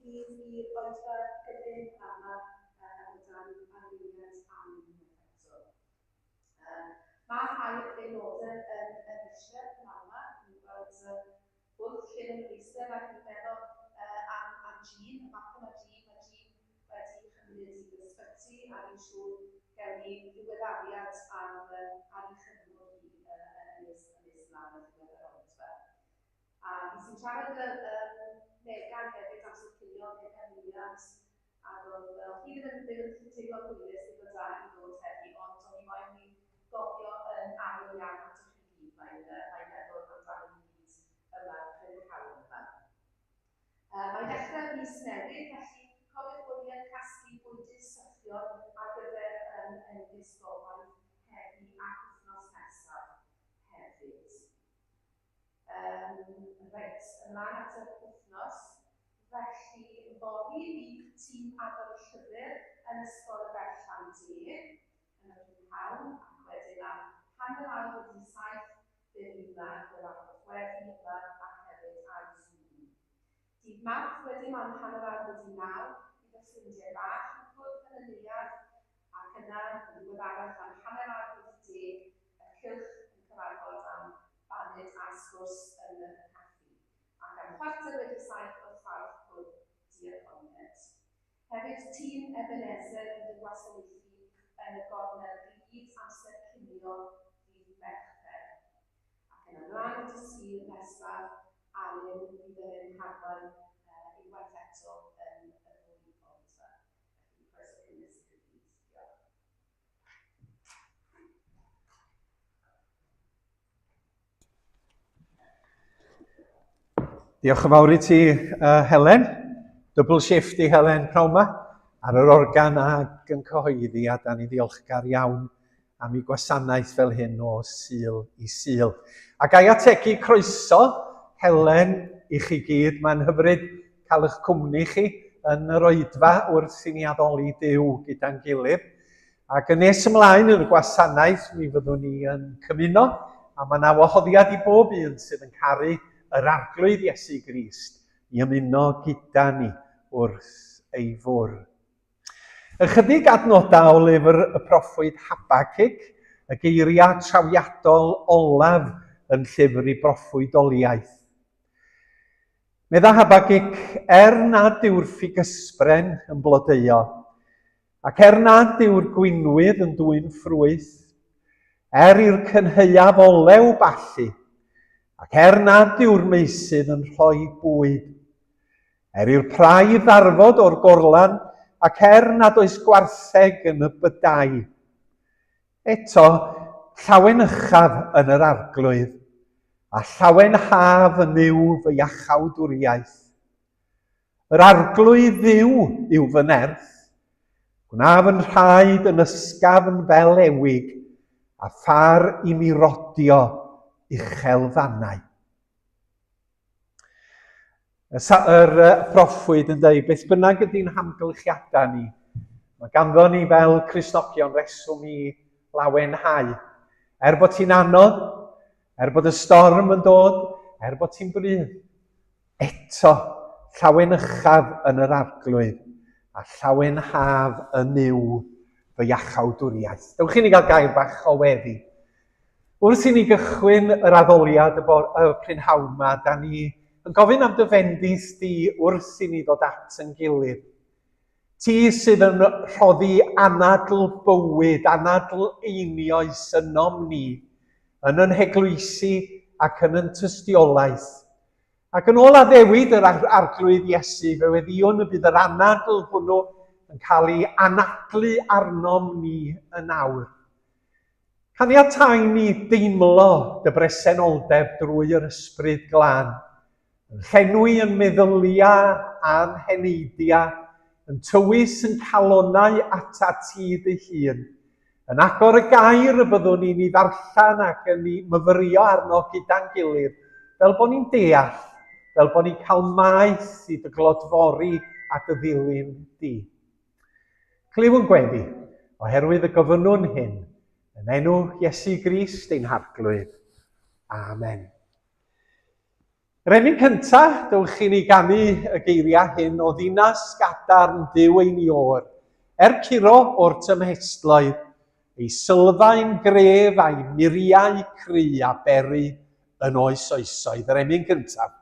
i'r oedfa gyda'n drama o dan arweiniad am unwaith eto. Mae rhai aelodau yn eisiau yma, ni'n gweld wrth lle yn eistedd ac yn meddwl am Jean, y map yma Jean wedi chymryd i'r ysbyty a ni'n siŵr gewn ni ddiweddariad ar ei chyfnod hi yn Islam y ddiweddar oedfa. A ni sy'n trafod Megan hefyd am sicilio Megan Williams a roedd hi ddim yn teimlo hwylus i ddod i ddod heddi, ond o'n i moyn ni gofio yn aml iawn at y chi gyd mae'n meddwl amdano ni gyd yma yn y cawl yma. Mae'n dechrau mis newydd, felly cofiwch bod ni yn casglu bwydydd sychion ar gyfer yn ysgolfaeth heddi ac wythnos nesaf hefyd. Reit, ymlaen at y wythnos, felly fory bydd tîm agor y llyfr yn ysgol y Berllan D yn y prynhawn ac wedyn am hanner awr wedi 7 fe fydd yma gyfarfod weddi yma ac hefyd ar Zoom. Dydd Mawrth wedyn am hanner awr wedi 9 bydd y ffrindiau bach yn cwrdd yn y neuadd ac yna yn ddiweddarach am hanner awr wedi 10 y cylch yn cyfarfod am baned a sgwrs yn y caffi. Ac am chwarter wedi 7 o'r ffordd cwrdd diaphoniad. Hefyd tîm Ebenezer wedi gwasanaethu yn y gornel byd amser cinio ddydd Mercher. Ac yn ymlaen at y sir nesaf, Alun fydd yn harwain unwaith eto yn y ddwy oedfa. Felly, croeso cynnes i'r byd. Diolch. Diolch yn fawr i ti, Helen. Double shift i Helen pnawn 'ma ar yr organ ac yn cyhoeddi, a da ni ddiolchgar iawn am ei gwasanaeth fel hyn o sul i sul. A gai ategu croeso, Helen, i chi gyd. Mae'n hyfryd cael eich cwmni chi yn yr oedfa wrth i ni addoli Duw gyda'n gilydd. Ac yn nes ymlaen yn y gwasanaeth, mi fyddwn ni yn cymuno, a mae 'na wahoddiad i bob un sydd yn caru yr arglwydd Iesu Grist i ymuno gyda ni wrth ei fwrdd. Ychydig adnodau o lyfr y proffwyd Habacuc, y geiriau trawiadol olaf yn llyfr i broffwydoliaeth. Medda Habacuc, nad yw'r ffigysbren yn blodeuo, ac nad yw'r gwynwydd yn dwyn ffrwyth, i'r cynheuaf olew ballu, ac nad yw'r meisydd yn rhoi bwyd, i'r praidd ddarfod o'r gorlan, ac nad oes gwartheg yn y bydau. Eto, llawen uchaf yn yr arglwydd, a llawen haf yn yw fy iachawdwriaeth. Yr arglwydd Dduw yw fy nerth, Gwnaf yn rhaid yn ysgaf yn fel ewig, a phar i mi rodio uchelfannau. Yr proffwyd yn dweud, beth bynnag ydy'n hamgylchiadau ni, mae ganddo ni fel Cristnogion reswm i lawenhau. Bod ti'n anodd, bod y storm yn dod, bod ti'n brydd. Eto, llawen uchaf yn yr arglwydd, a llawen haf yn yw fy iachawdwriaeth. Dewch i ni gael gair bach o weddi. Wrth i ni gychwyn yr addoliad y prynhawn yma, da ni yn gofyn am dy fendith di wrth i ni ddod at yn gilydd. Ti sydd yn rhoddi anadl bywyd, anadl einioes ynom ni, yn yn heglwysi ac yn yn tystiolaeth. Ac yn ôl addewid yr arglwydd Iesu, fe weddiwn y bydd yr anadl hwnnw yn cael ei anadlu arnom ni yn awr. Caniatáu ni deimlo dy bresenoldeb drwy yr ysbryd glân, yn llenwi yn meddylia a'n heneidia, yn tywys yn calonau ata ti dy hun, yn agor y gair y byddwn ni'n ei ddarllen ac yn ei myfyrio arno gyda'n gilydd, fel bod ni'n deall, fel bod ni'n cael maeth i dy glodfori a dy ddilyn di. Cliw yn gweddi, oherwydd y gofynnwn hyn, yn enw Iesu Grist ein harglwydd. Amen. Yr emyn cyntaf, dywch chi ni ganu y geiriau hyn o ddinas gadarn Duw ein Ior, curo o'r tymhestloedd, ei sylfaen gref a'i miriau cry a beri yn oes oesoedd. Yr emyn cyntaf.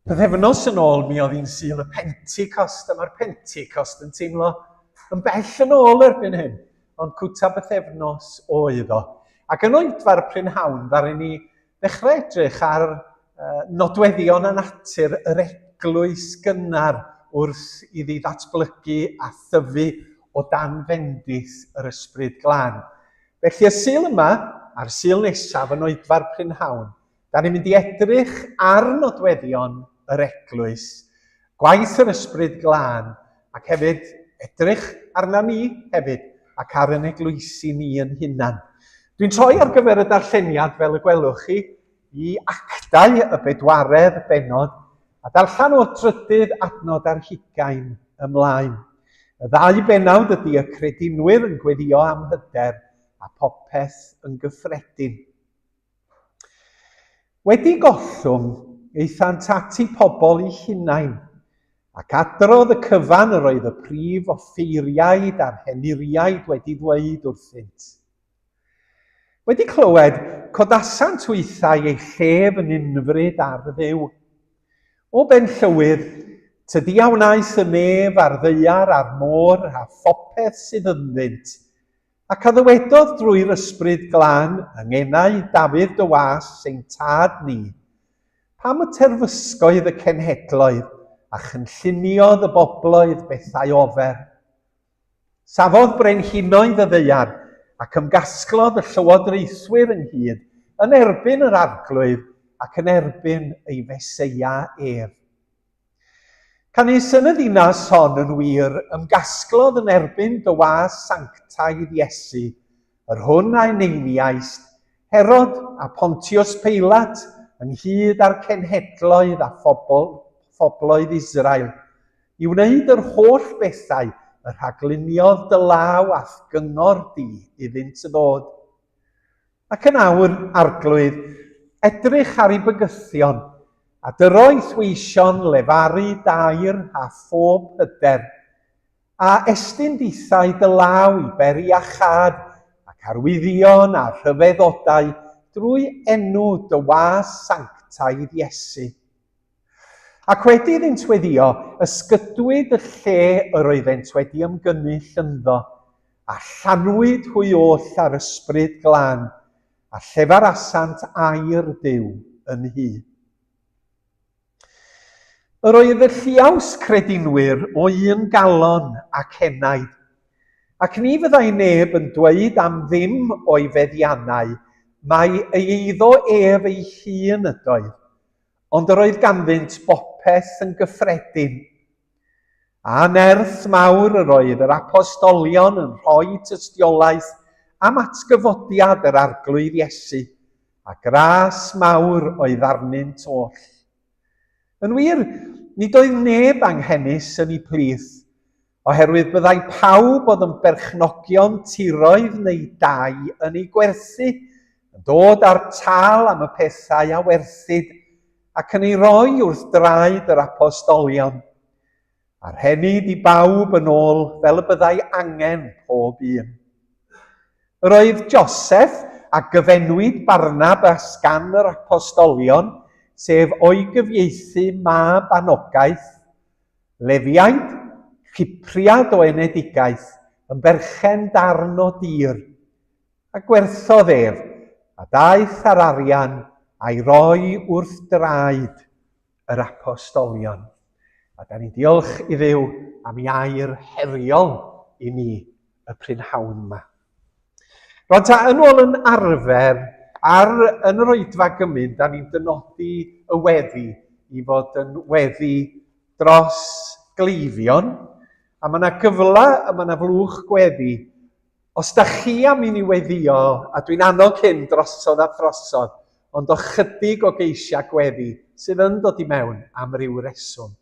Byddefnos yn ôl mi oedd hi'n Sul y Pentecost, a mae'r Pentecost yn teimlo yn bell yn ôl erbyn hyn, ond cwta bythefnos oedd o. Ac yn oedfa'r prynhawn, ddaru ni ddechrau edrych ar nodweddion a natur yr eglwys gynnar wrth iddi ddatblygu a thyfu o dan fendith yr Ysbryd Glân. Felly y Sul yma, a'r Sul nesaf yn oedfa'r Prynhawn, da ni'n mynd i edrych ar nodweddion yr Eglwys, gwaith yr Ysbryd Glân, ac hefyd edrych arna ni hefyd, ac ar yn eglwysi ni yn hunan. Dwi'n troi ar gyfer y darlleniad fel y gwelwch chi i actau y bedwaredd benod a darllen o'r trydydd adnod ar 20 ymlaen. Y ddau bennawd ydy y credinwyr yn gweddio am hyder a popeth yn gyffredin. Wedi gollwng, eithant ati pobl eu hunain, ac adrodd y cyfan yr oedd y prif offeiriaid a'r heniriaid wedi dweud wrthynt. Wedi clywed, codasant wythau ei llef yn unfryd ar ddew. O ben llywydd, tydi a wnaeth y nef a'r ddeiar a'r môr a phopeth sydd ynddynt, ac a ddywedodd drwy'r Ysbryd Glân yng ngenau Dafydd dy Was ein tad ni, pam y terfysgoedd y cenhedloedd a chynlluniodd y bobloedd bethau ofer. Safodd brenhinoedd y ddeiar ac ymgasglodd y llywodraethwyr ynghyd yn erbyn yr arglwydd ac yn erbyn ei feseia ef. Canis yn y ddinas hon yn wir ymgasglodd yn erbyn dy was sanctaidd Iesu, yr hwn a'i neiniaist, Herod a Pontius Pilat ynghyd â'r cenhedloedd a phobloedd Israel, i wneud yr holl bethau y rhagluniodd dy law ath gyngor di iddynt y ddod. Ac yn awr arglwydd, edrych ar ei bygythion, a dyroedd weision lefaru dair a phob hyder, a estyn dithau dy law i beri a chad, ac arwyddion a rhyfeddodau drwy enw dy was sanctaidd Iesu. Ac wedi iddynt weddio, ysgydwyd y lle yr oeddent wedi ymgynnull ynddo, a llanwyd hwy oll ar Ysbryd Glân, a llefarasant air Duw yn hi. Yr oedd y lliaws credinwyr o un galon ac enaid, ac ni fyddai neb yn dweud am ddim o'i feddiannau, mae ei eiddo ef ei hun ydoedd, ond yr oedd ganddynt bopeth yn gyffredin. A nerth mawr yr oedd yr apostolion yn rhoi tystiolaeth am atgyfodiad yr arglwydd Iesu, a gras mawr oedd arnynt oll. Yn wir, nid oedd neb anghennus yn ei plith, oherwydd byddai pawb oedd yn berchnogion tiroedd neu dau yn ei gwerthu, yn dod ar tal am y pethau a werthyd, ac yn ei roi wrth draed yr apostolion. A'r hynny di bawb yn ôl fel y byddai angen pob un. Yr oedd Joseph a gyfenwyd Barnabas gan yr apostolion, sef o'i gyfieithu mab anogaeth, Lefiaid, Chypriad o enedigaeth, yn berchen darn o dir, a gwerthodd ef, a daeth ar arian a'i roi wrth draed yr apostolion. A da ni diolch i Dduw am ei air heriol i ni y prynhawn yma. Rwan ta, yn ôl yn arfer, yn yr oedfa gymyn, da ni'n dynodi y weddi i fod yn weddi dros gleifion, a mae yna gyfle, mae yna flwch gweddi. Os da chi am i ni weddio, a dwi'n annog hyn drosodd a throsodd, ond o chydig o geisiau gweddi sydd yn dod i mewn am ryw reswm.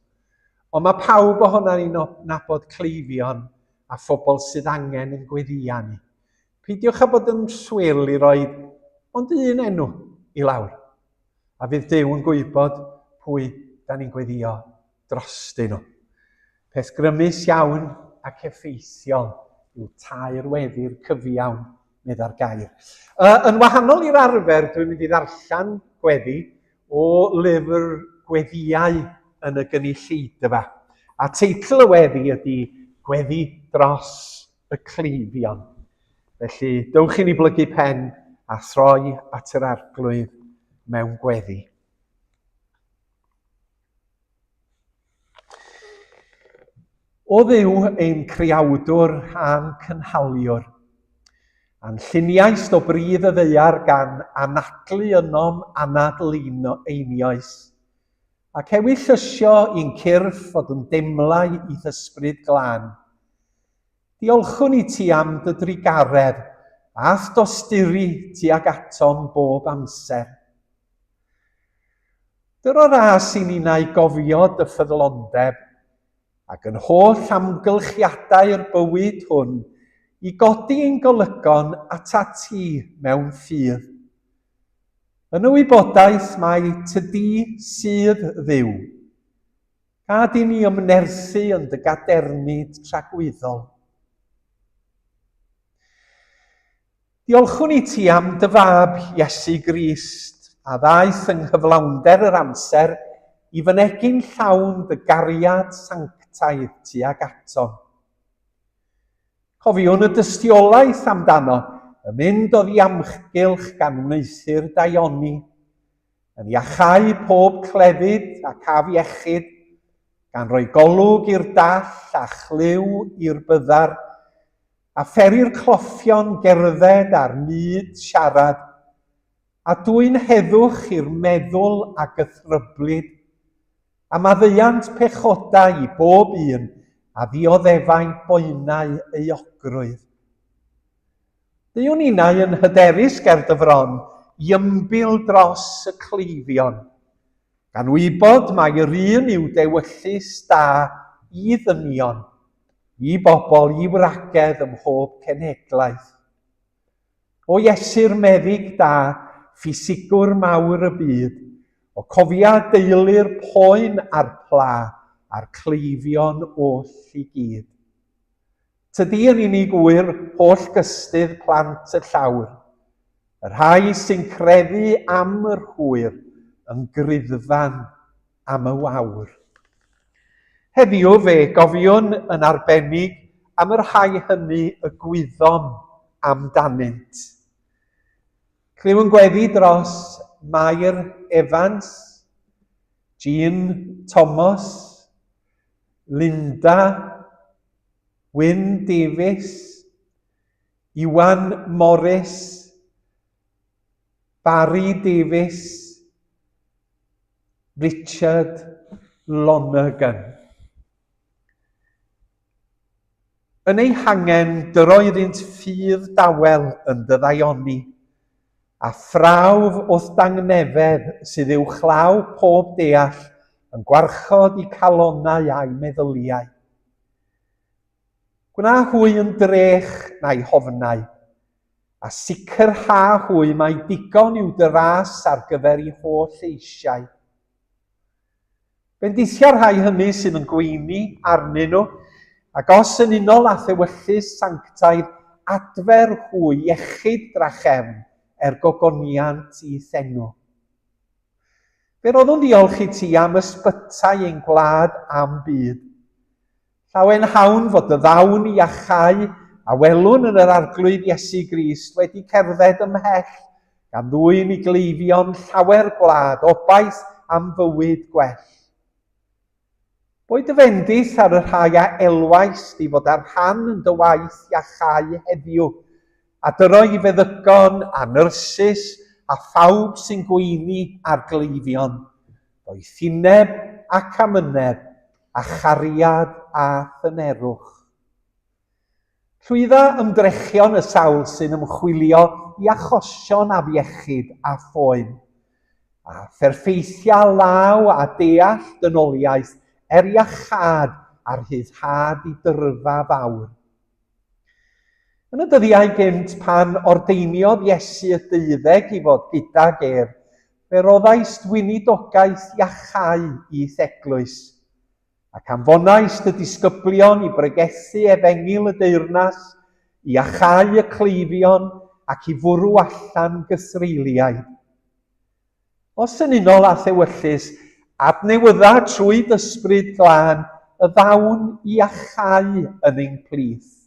Ond mae pawb ohona ni'n nabod cleifion a phobl sydd angen yn gweddia ni. Peidiwch â bod yn swil i roi ond un enw i lawr. A fydd Duw yn gwybod pwy da ni'n gweddio drostyn nhw. Peth grymus iawn ac effeithiol yw tair weddi'r cyfiawn, medda'r gair. Yn wahanol i'r arfer, dwi'n mynd i ddarllen gweddi o lyfr gweddiau yn y gynulleidfa. A teitl y weddi ydy Gweddi dros y cleifion. Felly, dewch i ni blygu pen a throi at yr arglwydd mewn gweddi. O Dduw ein criawdwr a'n cynhaliwr, A'n lluniaist o bryd y ddeiar gan anadlu ynom anadl einioes, ac ewi llysio i'n cyrff fod yn demlau i ddysbryd glân. Diolchwn i ti am dy drigaredd a dosturi tuag atom bob amser. Dyro ras i ni'n ei gofio dy ffyddlondeb ac yn holl amgylchiadau'r bywyd hwn i godi ein golygon at ati mewn ffydd. Yn y wybodaeth mae tydi sydd ddiw. Gad i ni ymnerthu yn dy gadernid tragwyddol. Diolchwn i ti am dy fab Iesu Grist a ddaeth yng nghyflawnder yr amser i fynegi'n llawn dy gariad sanctaidd tuag atom. Cofiwn y dystiolaeth amdano yn mynd oddi amgylch gan wneithur Daioni, yn iachau pob clefyd ac afiechyd, gan roi golwg i'r dall a chliw i'r byddar, a pheri'r cloffion gerdded a'r myd siarad, a dwy'n heddwch i'r meddwl a gythryblyd, a maddeuant pechodau i bob un, a ddioddefau boenau euogrwydd. Dyw'n ninnau yn hyderus ger dy fron i ymbil dros y cleifion, gan wybod mae'r un i'w dewyllus da i ddynion, i bobl i wragedd ym mhob cenhedlaeth. O Iesu'r meddyg da, ffisigwr mawr y byd, o cofia deulu'r poen a'r pla, a'r cleifion oll i gyd. Tydi yn unig wyr holl gystydd plant y llawr, y rhai sy'n credu am yr hwyr yn gryddfan am y wawr. Heddiw fe gofiwn yn arbennig am yr rhai hynny y gwyddom amdanynt. Clyw yn gweddi dros Mair Evans, Jean Thomas, Linda, Wyn Davies, Iwan Morris, Barry Davies, Richard Lonergan. Yn ei hangen dyroeddynt ffydd dawel yn dy ddaioni, a phrawf wrth dangnefedd sydd i'w chlaw pob deall yn gwarchod i calonnau a'i meddyliau. Gwna hwy yn drech na'i hofnau, a sicrha hwy mae digon i'w dras ar gyfer ei holl eisiau. Bendithio'r rhai hynny sydd yn gweini arnyn nhw, ac os yn unol a thewyllus sanctaidd adfer hwy iechyd drachefn gogoniant i thenw. Fe roeddwn diolch i ti am ysbytau ein gwlad am byd. Llawen hawn fod y ddawn i achau a welwn yn yr arglwydd Iesu Grist wedi cerdded ymhell gan ddwyn i gleifion llawer gwlad, obaith am fywyd gwell. Boed y fendith ar y rhai a elwais di fod ar rhan yn dy waith iachau heddiw, a dyro i feddygon a nyrsys a phawb sy'n gweini ar gleifion, doethineb ac amyneb, a chariad a thynerwch. Llwydda ymdrechion y sawl sy'n ymchwilio i achosion afiechyd a phoen, a pherffeithia law a deall dynoliaeth iachad a'r rhyddhad i dyrfa fawr. Yn y dyddiau gynt pan ordeiniodd Iesu y 12 i fod gydag ef, fe roddais dwynidogaeth iachau i theglwys, ac anfonais dy disgyblion i bregethu efengil y deyrnas, i achau y cleifion ac i fwrw allan gythreiliaid. Os yn unol a thewyllus, adnewydda trwy dysbryd glân y ddawn i achau yn ein plith.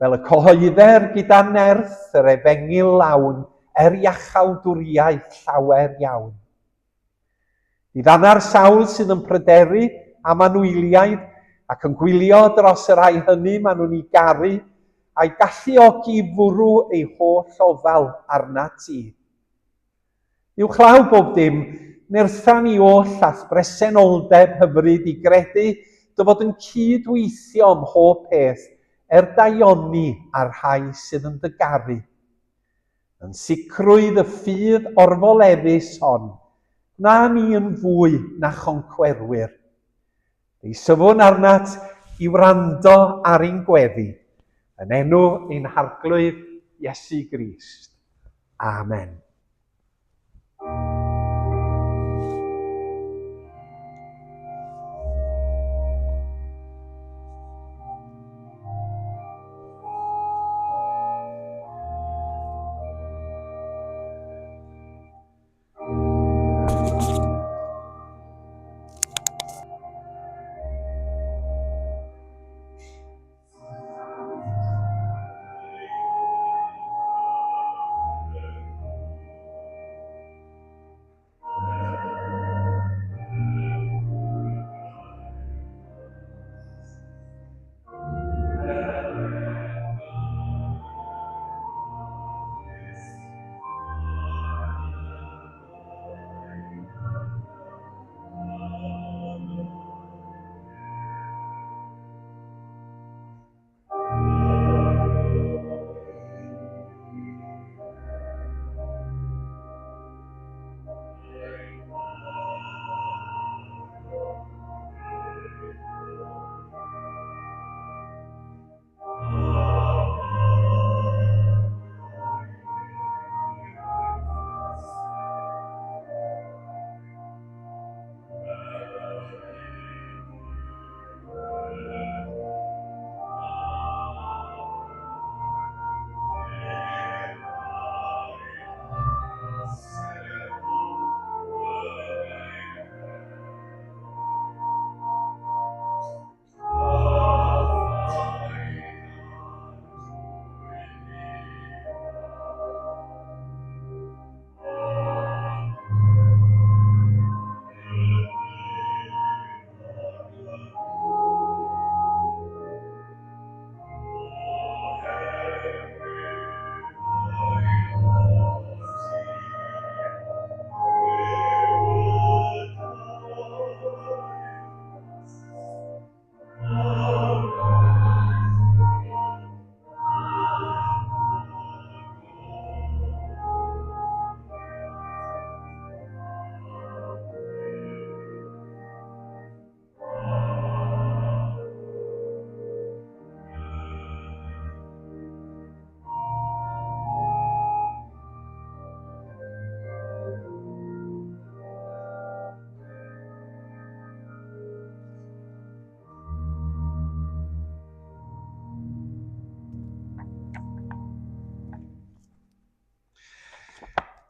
Fel y cohoedder gyda nerth yr efengil lawn iachawdwriaeth llawer iawn. Bydd anna'r sawl sydd yn pryderu am anwyliaid ac yn gwylio dros y rhai hynny maen nhw'n ei garu a'i galluogi i fwrw ei holl ofal arna ti. I'w chlaw bob dim, nerthan i oll all bresenoldeb hyfryd i gredu dy fod yn cydweithio ym mhob peth daioni a'r rhai sydd yn dygaru. Yn sicrwydd y ffydd orfoleddus hon, na ni yn fwy na choncwerwyr. Ei syfwn arnat i wrando ar ein gweddi, yn enw ein harglwydd Iesu Grist. Amen.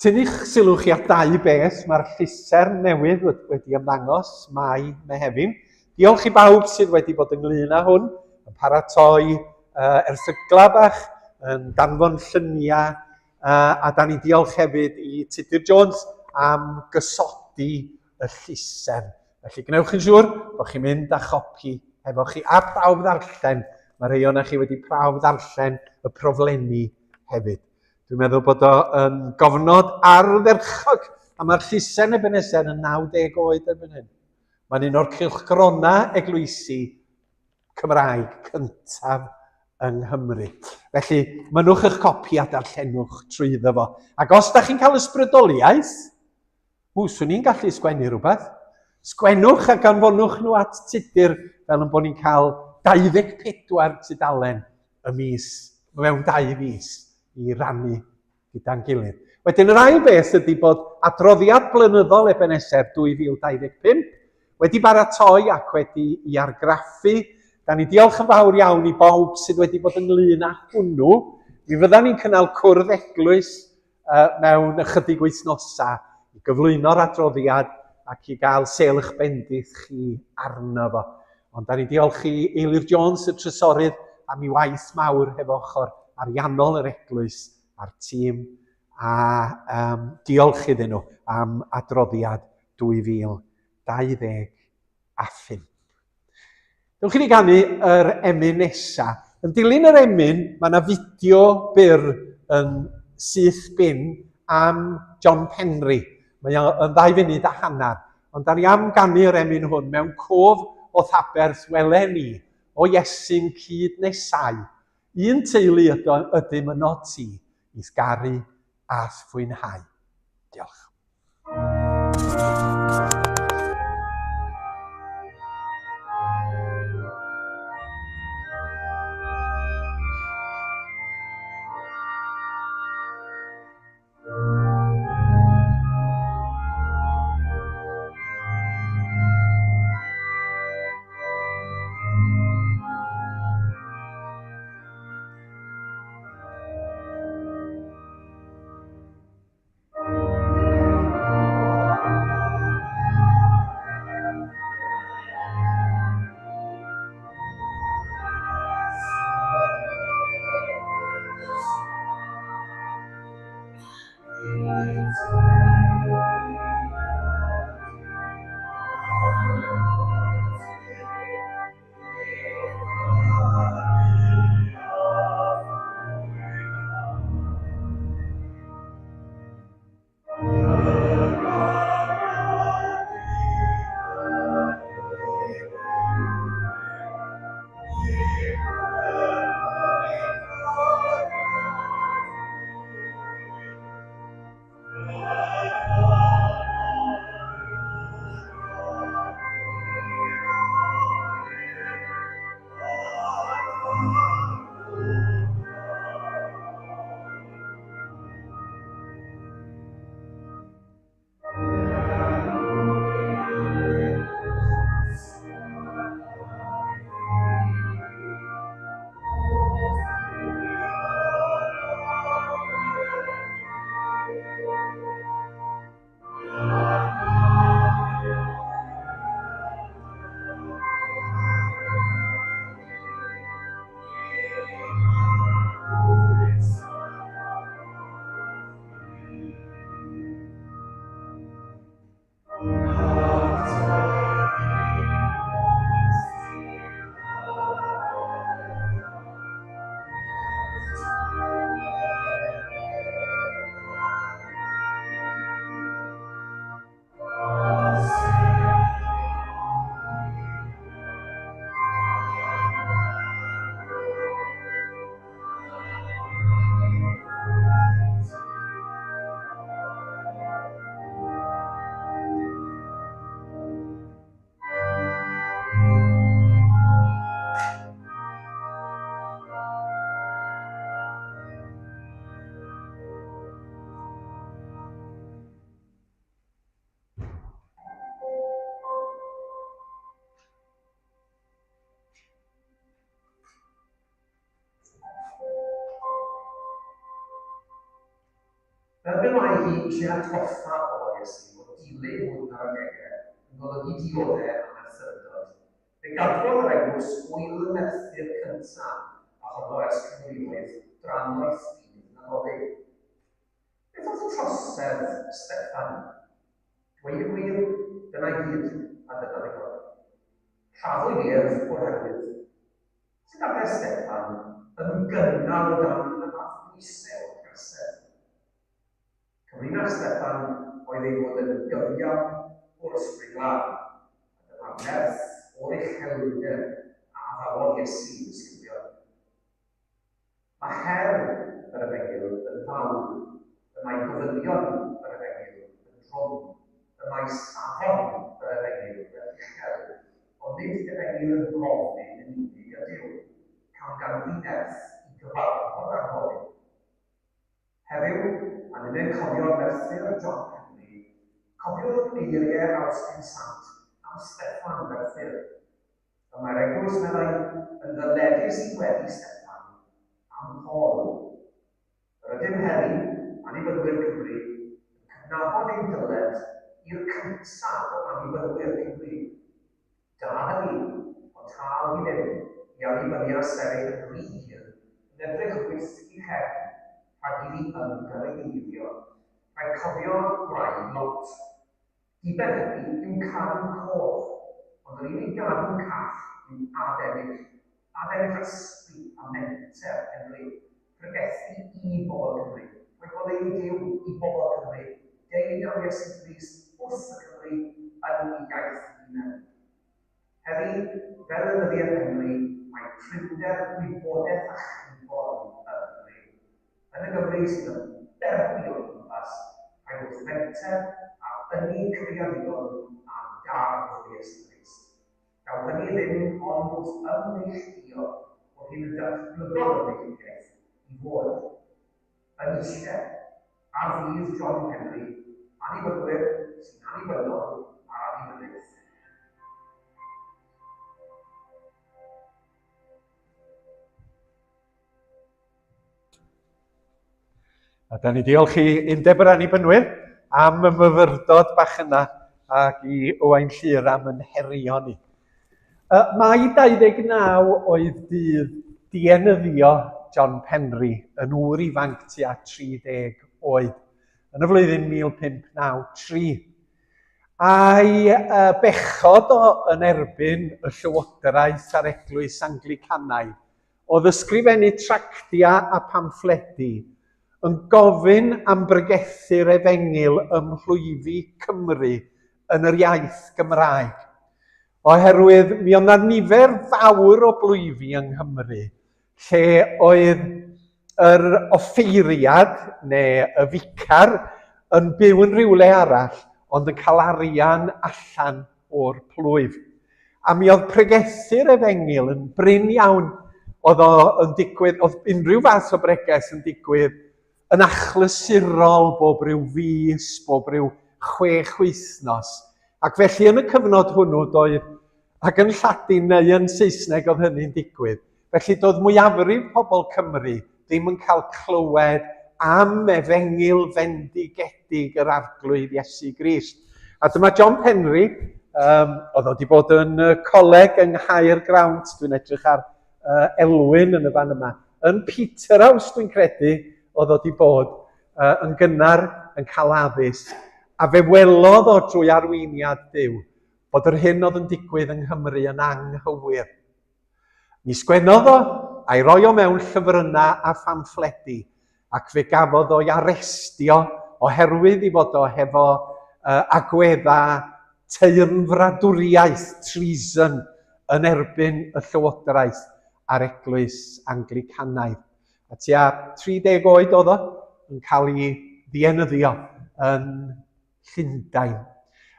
Tynnu'ch sylw chi at dau beth, mae'r llusern newydd wedi ymddangos, Mai Mehefin. Diolch i bawb sydd wedi bod ynglyn â hwn, yn paratoi erthygla bach, yn danfon lluniau, a da ni diolch hefyd i Tudur Jones am gysodi y llusern. Felly gnewch yn siŵr bod chi'n mynd â chopi efo chi a prawf ddarllen. Mae rhai o'na chi wedi prawf ddarllen y proflenni hefyd. Dwi'n meddwl bod o'n gofnod ardderchog, a mae'r llusern Ebenezer yn 90 oed erbyn hyn. Mae'n un o'r cylchgrona eglwysi Cymraeg cyntaf yng Nghymru. Felly, mynwch eich copi a darllenwch trwyddo fo. Ac os da chi'n cael ysbrydoliaeth, swn i'n gallu sgwennu rhywbeth. Sgwennwch ac anfonwch nhw at Tudur fel yn bod ni'n cael 24 tudalen y mis, mewn 2 mis. I rannu gyda'n gilydd. Wedyn, yr ail beth ydy bod adroddiad blynyddol Ebenezer 2025 wedi baratoi ac wedi argraffu. Da ni diolch yn fawr iawn i bawb sydd wedi bod ynglyn â hwnnw. Mi fyddan ni'n cynnal cwrdd eglwys mewn ychydig wythnosa i gyflwyno'r adroddiad ac i gael selch bendith chi arno fo. Ond da ni diolch i Eilir Jones, y trysorydd, am ei waith mawr hefo ochr ariannol yr eglwys a'r tîm, a diolch iddyn nhw am adroddiad 2025. Dewch i ni ganu yr emyn nesa. Yn dilyn yr emyn, mae yna fideo byr yn syth bin am John Penry. Mae o'n 2 funud a hanner. Ond da ni am gannu'r emyn hwn mewn cof o Thaberth welen ni o Iesu'n cyd nesau. Un teulu ydym yno ti i sgaru a thfwynhau. Diolch. Fel be mae hi eisiau atgoffa o Iesu o dilyn hwn ar y gegau yn golygu dioddau am erthyrydod. Fe gadwodd yr eglwys wyl y merthyr cyntaf a honno ers cyfrifoedd drannoeth byd Nadolig. Beth oedd y trosedd Steffan? Dweud y gwir, dyna i gyd a dyna ddigon. Lladdwyd ef o'r herwydd. Sy'n adre Steffan yn gynnal dan y fath bwysau o'r casedd. Cyfrinach Steffan oedd ei fod yn gyfiawn o'r ysbryd glân, a dyma merth o'r uchelwyder a addawodd Iesu i ddisgyblion. Mae her yr efengyl yn fawr, y mae gofynion yr efengyl yn drwm, y mae safon yr efengyl yn uchel, ond nid efengyl yn gofyn yn unig ydyw, cael gan ddinerth i gyfarfod ar gofyn. Heddiw, a ni'n ein cofio'r merthyr John Penry, cofio'r eiriau Austin Sant am Steffan Merthyr. Y mae'r eglwys meddai yn ddyledus i wedi Steffan am Paul. Yr ydym heddi, annibynnwyr Cymru, yn cydnabod ein dyled i'r cyntaf o annibynnwyr Cymru. Da hynny, ond taw i ddim i annibyniad sefyll yn rhy hir, yn edrych wyth i hefn, rhag iddi ymgyfeirio. Rhaid cofio gwraig Lot. Diben yw cadw'n cof, ond yr unig gadw'n call yw adennill. a fe'n rhysgu a menter Cymru, pregethu i bobl Cymru. Mae bod ei Duw i bobl Cymru, deud am Iesu Grist wrth y Cymru yn ei iaith hunain. Heddi, fel y dyddiau Cymru, mae prinder wybodaeth a chybod yn Cymru. Yn y Gymru sydd yn derbi o'r gwmpas, mae wrth menter a ynni creadigol a dar o Iesu Grist. Gael hynny ddim ond wrth ymneillio o hyn y datblygodd y neilltugaeth i fod yn eisiau ar fydd John Henry, annibynwyr sy'n annibynnol ar annibyniaeth. A da ni diolch i Undeb yr Annibynwyr am y myfyrdod bach yna ac i Owain Llyr am yn herio ni. Mai 29 oedd dydd dienyddio John Penry yn ŵr ifanc tua 30 oed yn y flwyddyn 1593. A'i bechod o yn erbyn y llywodraeth a'r eglwys Anglicanaidd oedd ysgrifennu tractia a pamffledi yn gofyn am bregethu'r Efengil ym mhlwyfi Cymru yn yr iaith Gymraeg. Oherwydd mi oedd 'na nifer fawr o blwyfi yng Nghymru lle oedd yr offeiriad neu y ficar yn byw yn rywle arall ond yn cael arian allan o'r plwyf. A mi oedd pregethu'r Efengil yn brin iawn. Oedd unrhyw fath o breges yn digwydd yn achlysurol bob ryw fis, bob ryw 6 wythnos. Ac felly yn y cyfnod hwnnw doedd, ac yn Lladin neu yn Saesneg oedd hynny'n digwydd, felly doedd mwyafrif pobl Cymru ddim yn cael clywed am Efengil fendigedig yr arglwydd Iesu Grist. A dyma John Penry, oedd wedi bod yn coleg yng Nghaergrawnt, dwi'n edrych ar Elwyn yn y fan yma, yn Peterhouse dwi'n credu, oedd wedi bod yn gynnar yn cael addysg, a fe welodd o drwy arweiniad Duw bod yr hyn oedd yn digwydd yng Nghymru yn anghywir. Mi sgwennodd o, a'i roi o mewn llyfrynau a phamffledi, ac fe gafodd o'i arestio oherwydd i fod o hefo agweddau teyrnfradwriaeth, treason, yn erbyn y llywodraeth a'r eglwys Anglicanaidd. A tua 30 oed oedd o yn cael ei dienyddio yn Llundain.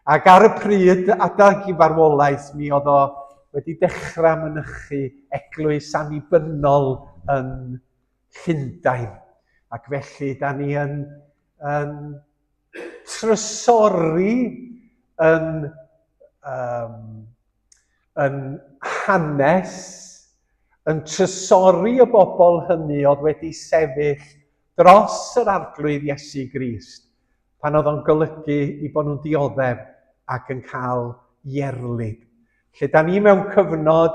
Ac ar y pryd, adag i farwolaeth, mi oedd o wedi dechrau mynychu eglwys annibynnol yn Llundain. Ac felly, da ni yn trysori yn hanes, yn trysori y bobl hynny oedd wedi sefyll dros yr arglwydd Iesu Grist, pan oedd o'n golygu i bod nhw'n dioddef ac yn cael ierlyd. Lle da ni mewn cyfnod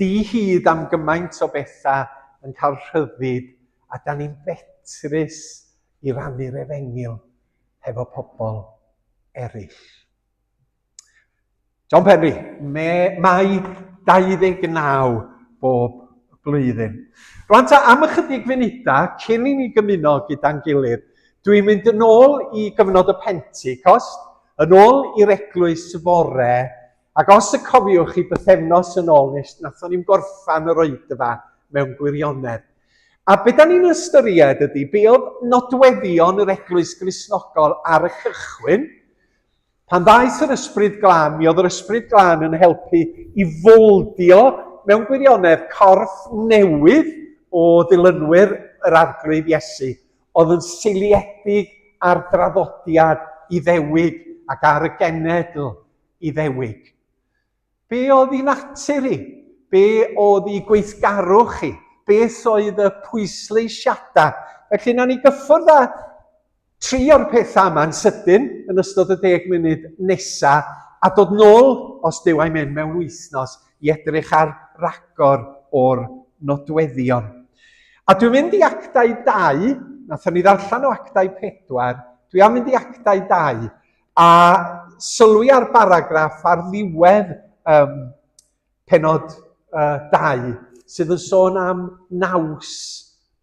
di-hyd am gymaint o bethau yn cael rhyddid, a da ni'n betrus i rannu'r Efengil hefo pobl eraill. John Penry, mai 29 bob blwyddyn. Rwan ta, am ychydig funudau, cyn i ni gymuno gyda'n gilydd, dwi'n mynd yn ôl i gyfnod y Pentecost, yn ôl i'r eglwys fore, ac os y cofiwch chi bythefnos yn ôl, nes nathon ni'n gorffan yr oedfa mewn gwirionedd. A be da ni'n ystyried ydy, be oedd nodweddion yr eglwys Gristnogol ar y cychwyn, pan ddaeth yr Ysbryd Glân, mi oedd yr Ysbryd Glân yn helpu i foldio mewn gwirionedd corff newydd o ddilynwyr yr arglwydd Iesu, oedd yn seiliedig ar draddodiad Iddewig ac ar y genedl Iddewig. Be oedd ei natur i? Be oedd ei gweithgarwch i? Beth oedd y pwysleisiadau? Felly, na ni gyffwrdd â 3 o'r pethau yma'n sydyn yn ystod y 10 munud nesaf, a dod nôl, os Duw a'i mynd mewn wythnos, i edrych ar ragor o'r nodweddion. A dwi'n mynd i Actau 2, nathon ni ddarllen o Actau 4, dwi am mynd i Actau 2, a sylwi ar baragraff ar ddiwedd penod 2, sydd yn sôn am naws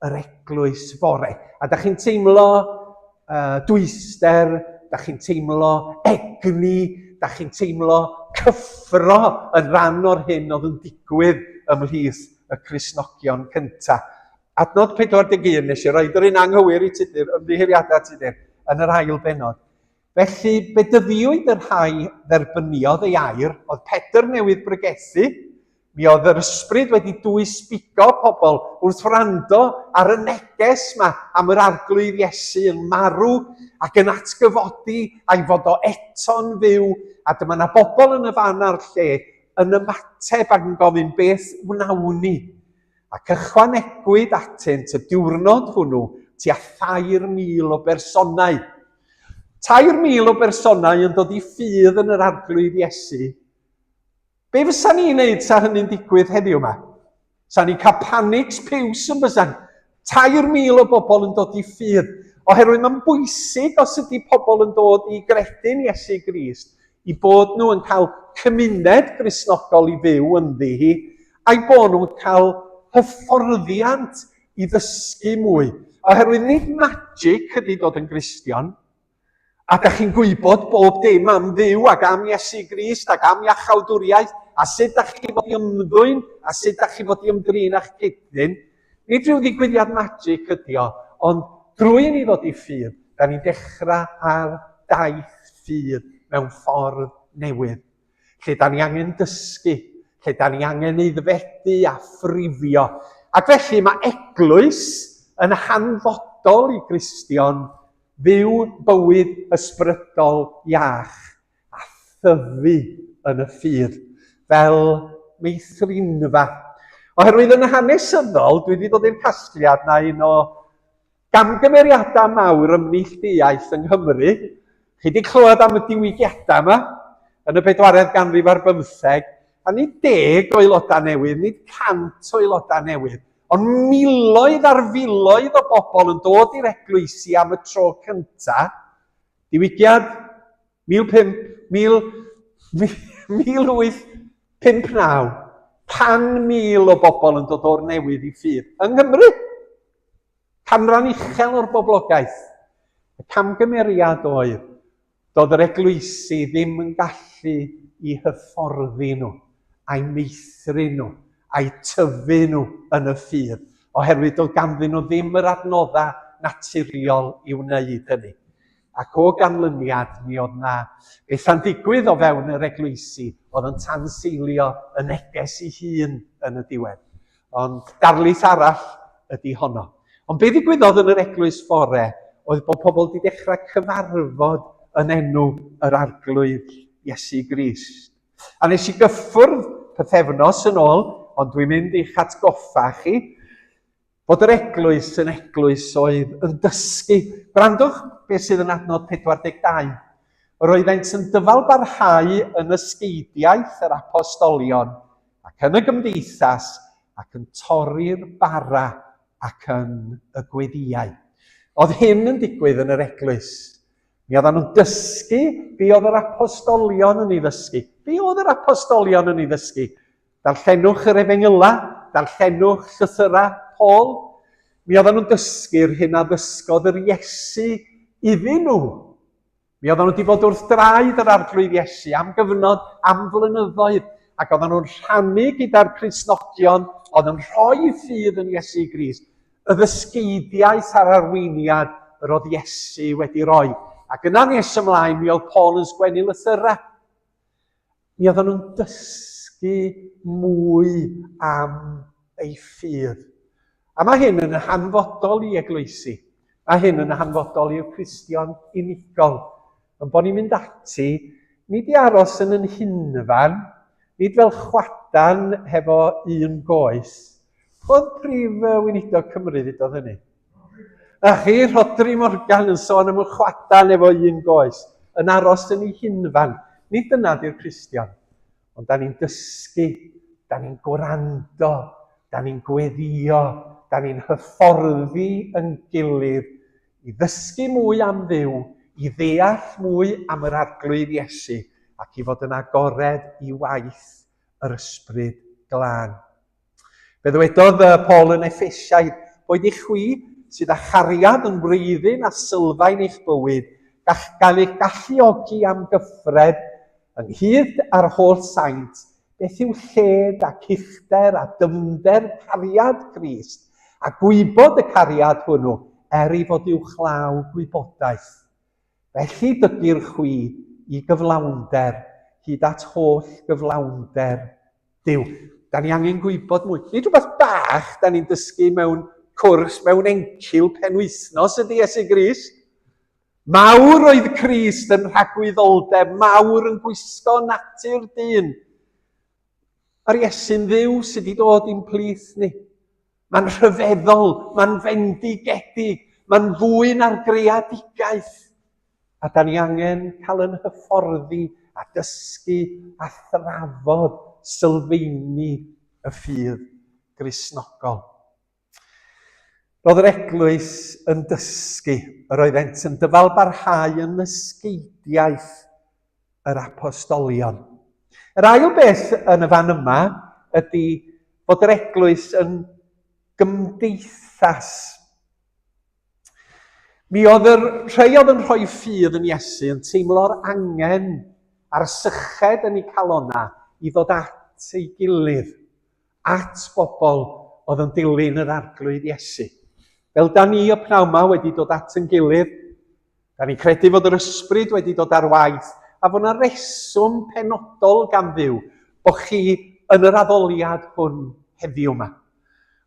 yr eglwys fore. A da chi'n teimlo dwyster, da chi'n teimlo egni, da chi'n teimlo cyffro yn rhan o'r hyn oedd yn digwydd ymhlith y Cristnogion cyntaf. Adnod 41, nes i roed yr un anghywir i tudur, ymddiheuriadau tudur, yn yr ail benod. Felly, bedyddiwyd yr rhai dderbyniodd ei air, oedd Pedr newydd bregethu, mi oedd yr ysbryd wedi dwysbigo pobl wrth wrando ar y neges yma am yr arglwydd Iesu yn marw ac yn atgyfodi a'i fod o eto'n fyw, a dyma na bobl yn y fan a'r lle yn ymateb ac yn gofyn beth wnawn ni. Ac ychwanegwyd atynt y diwrnod hwnnw tua 3,000 o bersonau. 3,000 o bersonau yn dod i ffydd yn yr arglwydd Iesu. Be fysa ni'n neud sa hynny'n digwydd heddiw yma? Sa ni'n cael panics piws yn bysan. 3,000 o bobl yn dod i ffydd. Oherwydd mae'n bwysig os ydy pobl yn dod i gredu'n Iesu Grist, i bod nhw yn cael cymuned Gristnogol i fyw ynddi hi, a'i bod nhw'n cael hyfforddiant i ddysgu mwy. Oherwydd nid magic ydy dod yn Gristion, a da chi'n gwybod bob dim am ddiw ac am Iesu Grist ac am iachawdwriaeth, a sut da chi fod i ymddwyn, a sut da chi fod i ymdrin a'ch cydyn. Nid rhyw ddigwyddiad magic ydy o, ond drwy ni ddod i ffydd, da ni'n dechrau ar daith ffydd mewn ffordd newydd. Lle da ni angen dysgu, lle da ni angen aeddfedu a ffrifio. Ac felly mae eglwys yn hanfodol i Gristion fyw bywyd ysbrydol iach a thyfu yn y ffydd fel meithrinfa. Oherwydd yn y hanesyddol, dwi wedi dod i'r casgliad na un o gamgymeriadau mawr ym neilltuaeth yng Nghymru. Chi wedi clywed am y diwygiadau yma yn y 4th ganrif ar 15, a nid 10 o aelodau newydd, nid 100 o aelodau newydd, ond miloedd ar filoedd o bobl yn dod i'r eglwysi am y tro cyntaf. Diwygiad 1859. 100,000 o bobl yn dod o'r newydd i ffydd. Yng Nghymru, canran uchel o'r boblogaeth. Y camgymeriad oedd, doedd yr eglwysi ddim yn gallu i hyfforddi nhw, a'i meithrin nhw, a'i tyfu nhw yn y ffydd, oherwydd doedd ganddyn nhw ddim yr adnoddau naturiol i wneud hynny. Ac o ganlyniad, mi oedd na beth yn digwydd o fewn yr eglwysi, oedd yn tanseilio y neges ei hun yn y diwedd. Ond darlith arall ydy honno. Ond be ddigwyddodd yn yr eglwys fore, oedd bod pobl wedi dechrau cyfarfod yn enw yr arglwydd Iesu Grist. A nes i gyffwrdd pythefnos yn ôl, ond dwi'n mynd i'ch atgoffa chi, bod yr eglwys yn eglwys oedd yn dysgu. Gwrandwch beth sydd yn adnod 42. Roeddent yn dyfalbarhau yn ysgeidiaeth yr apostolion ac yn y gymdeithas ac yn torri'r bara ac yn y gweddiau. Oedd hyn yn digwydd yn yr eglwys. Mi oedden nhw'n dysgu be oedd yr apostolion yn ei ddysgu. Be oedd yr apostolion yn ei ddysgu? Darllenwch yr Efengyla, darllenwch llythyrau Paul. Mi oedden nhw'n dysgu'r hyn a ddysgodd yr Iesu iddyn nhw. Mi oedden nhw wedi bod wrth draed yr arglwydd Iesu am gyfnod, am flynyddoedd, ac oedden nhw'n rhannu gyda'r Cristnogion, oedd yn rhoi ffydd yn Iesu Grist, y ddysgeidiaeth a'r arweiniad yr oedd Iesu wedi rhoi. Ac yna nes ymlaen, mi oedd Paul yn sgwennu lythyrau. Mi oedden nhw'n dysgu mwy am ei ffydd. A mae hyn yn hanfodol i eglwysi. Mae hyn yn hanfodol i'r Cristion unigol. Yn bod ni'n mynd ati, nid i aros yn yn hunfan, nid fel chwadan hefo un goes. Oedd prif weinidog Cymru ddudodd hynny? A chi, Rhodri Morgan yn sôn am y chwadan efo un goes, yn aros yn ei hunfan. Nid dyna di'r Cristion, ond da ni'n dysgu, da ni'n gwrando, da ni'n gweddio, da ni'n hyfforddi yn gilydd i ddysgu mwy am Dduw, i ddeall mwy am yr arglwydd Iesu, ac i fod yn agored i waith yr ysbryd glân. Fe ddwedodd Paul yn Effesiaid, boed i chwi sydd â chariad yn wreiddyn a sylfaen eich bywyd, gall gael eich galluogi am gyffred ynghyd â'r holl saint, beth yw lled a uchder a dyfnder cariad Crist, a gwybod y cariad hwnnw, i fod i'w chlaw gwybodaeth. Felly dydir chwi i gyflawnder, hyd at holl gyflawnder Duw. Da ni angen gwybod mwy. Nid rhywbeth bach da ni'n dysgu mewn cwrs, mewn encil penwythnos ydy Iesu Grist. Mawr oedd Crist yn rhagwyddoldeb, mawr yn gwisgo natur dyn. A'r Iesu'n Dduw sydd wedi dod i'n plith ni. Mae'n rhyfeddol, mae'n fendigedig, mae'n fwy na'r greadigaeth. A da ni angen cael yn hyfforddi a dysgu a thrafod sylfaeni y ffydd Gristnogol. Roedd yr eglwys yn dysgu, yr oeddent yn dyfalbarhau yn ysgeidiaeth yr apostolion. Yr ail beth yn y fan yma ydy bod yr eglwys yn gymdeithas. Mi oedd rhai oedd yn rhoi ffydd yn Iesu yn teimlo'r angen a'r syched yn ei cael honna i ddod at ei gilydd, at bobl oedd yn dilyn yr arglwydd Iesu. Fel da ni o pnawn yma wedi dod at yn gilydd, da ni credu fod yr ysbryd wedi dod ar waith, a fod yna reswm penodol gan Dduw bod chi yn yr addoliad hwn heddiw yma.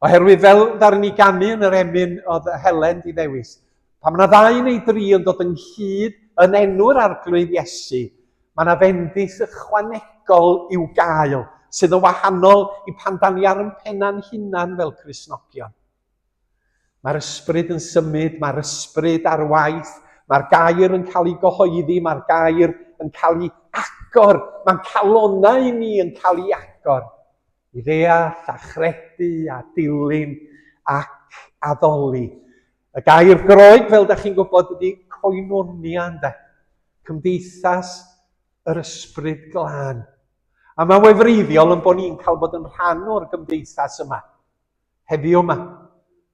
Oherwydd fel ddaru ni ganu yn yr emyn oedd Helen di ddewis, pan mae yna 2 neu 3 yn dod ynghyd yn enw'r arglwydd Iesu, mae yna fendith ychwanegol i'w gael, sydd yn wahanol i pan da ni ar yn penna'n hunan fel Cristnogion. Mae'r ysbryd yn symud, mae'r ysbryd ar waith, mae'r gair yn cael ei gyhoeddi, mae'r gair yn cael ei agor, mae'n calonnau ni yn cael ei agor i ddeall a chredu a dilyn ac addoli. Y gair groeg, fel da chi'n gwybod, ydy koinonia, ynde? Cymdeithas yr ysbryd glân. A mae'n wefreiddiol yn bod ni'n cael bod yn rhan o'r gymdeithas yma, heddiw yma.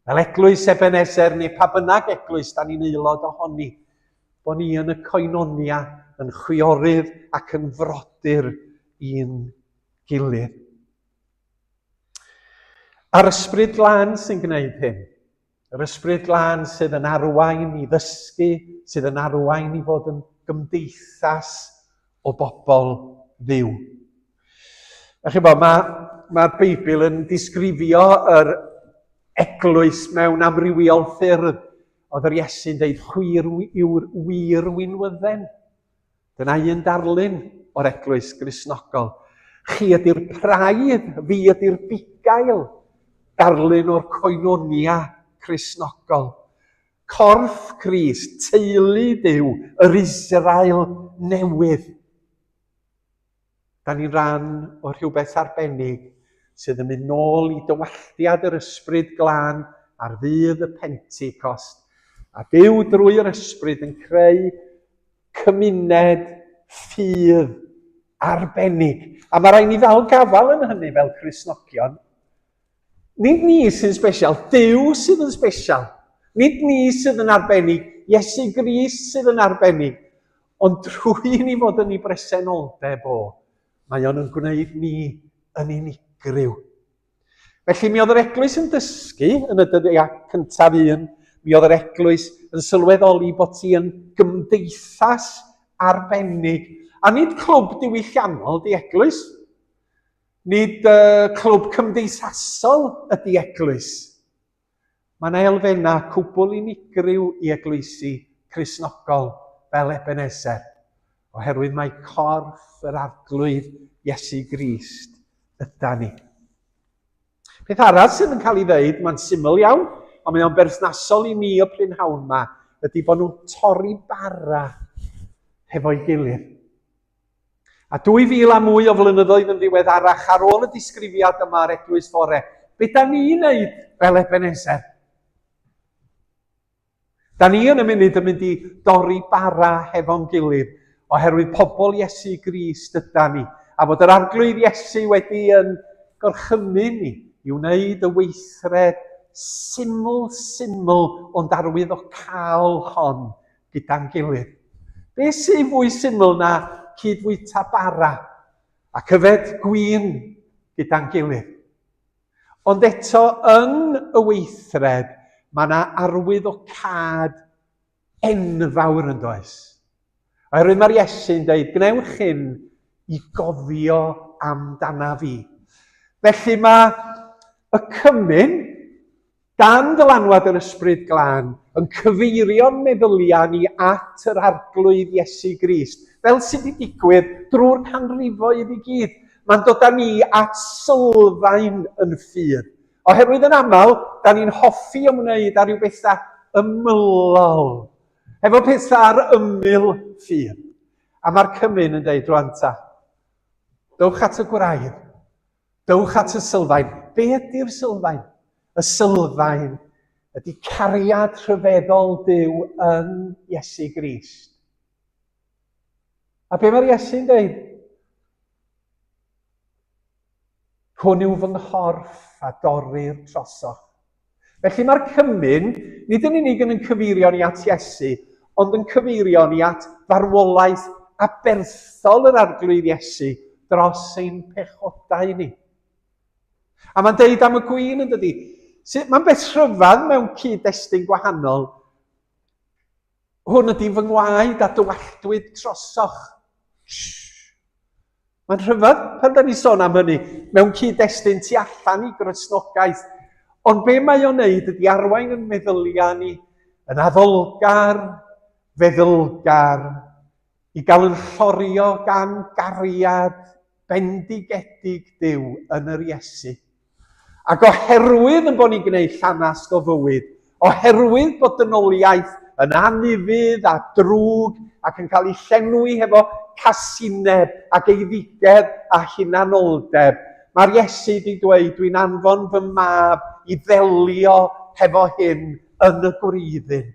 Fel eglwys Ebenezer neu pa bynnag eglwys da ni'n aelod ohoni, bod ni yn y koinonia yn chwiorydd ac yn frodyr i'n gilydd. A'r ysbryd glân sy'n gwneud hyn, yr ysbryd glân sydd yn arwain i ddysgu, sydd yn arwain i fod yn gymdeithas o bobl Dduw. A chi bod, mae'r Beibl yn disgrifio yr eglwys mewn amrywiol ffyrdd. Oedd yr Iesu'n dweud, chwir yw'r wir winwydden. Dyna un darlun o'r eglwys Gristnogol. Chi ydy'r praidd, fi ydy'r bugail, darlun o'r koinonia Cristnogol. Corff Crist, teulu Duw, yr Israel newydd. Da ni'n rhan o rhywbeth arbennig sydd yn mynd nôl i dywalliad yr ysbryd glân ar ddydd y Pentecost. A Duw drwy'r ysbryd yn creu cymuned ffydd arbennig. A mae rhaid ni ddal gafal yn hynny fel Cristnogion. Nid ni sy'n special, Duw sydd yn special. Nid ni sydd yn arbennig, Iesu Grist sydd yn arbennig. Ond drwy ni fod yn ei bresenoldeb o, mae o'n yn gwneud ni yn unigryw. Felly mi oedd yr eglwys yn dysgu yn y dyddiau cyntaf un, mi oedd yr eglwys yn sylweddoli bod ti yn gymdeithas arbennig. A nid clwb diwylliannol di eglwys, nid clwb cymdeithasol ydi eglwys. Mae yna elfennau cwbl unigryw i eglwysi Cristnogol fel Ebenezer, oherwydd mae corff yr arglwydd Iesu Grist yda ni. Peth arall sydd yn cael ei ddeud, mae'n syml iawn, ond mae'n berthnasol i ni o prynhawn yma, ydy bod nhw'n torri bara hefo'i gilydd. A 2000 a mwy o flynyddoedd yn ddiweddarach ar ôl y disgrifiad yma ar Eglwys Fore, beth da ni'n wneud fel Ebenezer? Da ni yn y munud yn mynd i dorri bara hefo'n gilydd, oherwydd pobl Iesu Grist yda ni, a fod yr arglwydd Iesu wedi yn gorchymyn ni i wneud y weithred syml ond arwyddocaol hon gyda'n gilydd. Be sy'n fwy syml na cydfwyta bara a cyfed gwyn gyda'n gilydd? Ond eto, yn y weithred, mae yna arwyddocad enfawr yn does. Oherwydd mae'r Iesu'n dweud, gnewch hyn i gofio amdana fi. Felly mae y cymyn, dan dylanwad yr Ysbryd Glân, yn cyfeirio'n meddyliau ni at yr arglwydd Iesu Grist. Fel sydd wedi digwydd drwy'r canrifoedd i gyd. Mae'n dod â ni at sylfaen yn ffyr. Oherwydd yn aml, da ni'n hoffi ymwneud â rhyw bethau ymylol. Efo pethau ar ymyl ffyr. A mae'r cymyn yn dweud rwan ta. Dowch at y gwraidd. Dowch at y sylfaen. Be ydy'r sylfaen? Y sylfaen ydy cariad rhyfeddol Duw yn Iesu Grist. A be mae'r Iesu'n dweud? Hwn yw fy nghorff a dorri'r trosoch. Felly mae'r cymyn, nid yn unig yn cyfeirio ni at Iesu, ond yn cyfeirio ni at farwolaeth a berthol yr arglwydd Iesu dros ein pechodau ni. A mae'n deud am y gwyn yn dydi. Mae'n beth rhyfedd mewn cyd-destun gwahanol. Hwn ydy fy ngwaed a dywalltwyd trosoch. Mae'n rhyfedd pan da ni sôn am hynny mewn cyd-destun tu allan i Gristnogaeth. Ond be mae o'n neud ydy arwain yn meddyliau ni yn addolgar, feddylgar, i gael yn llorio gan gariad bendigedig Duw yn yr Iesu. Ac oherwydd yn bod ni'n gwneud llanast o fywyd, oherwydd bod dynoliaeth yn anifydd a drwg ac yn cael ei llenwi hefo casineb ac eiddigedd a hunanoldeb, mae'r Iesu wedi dweud, dwi'n anfon fy mab i ddelio hefo hyn yn y gwreiddyn.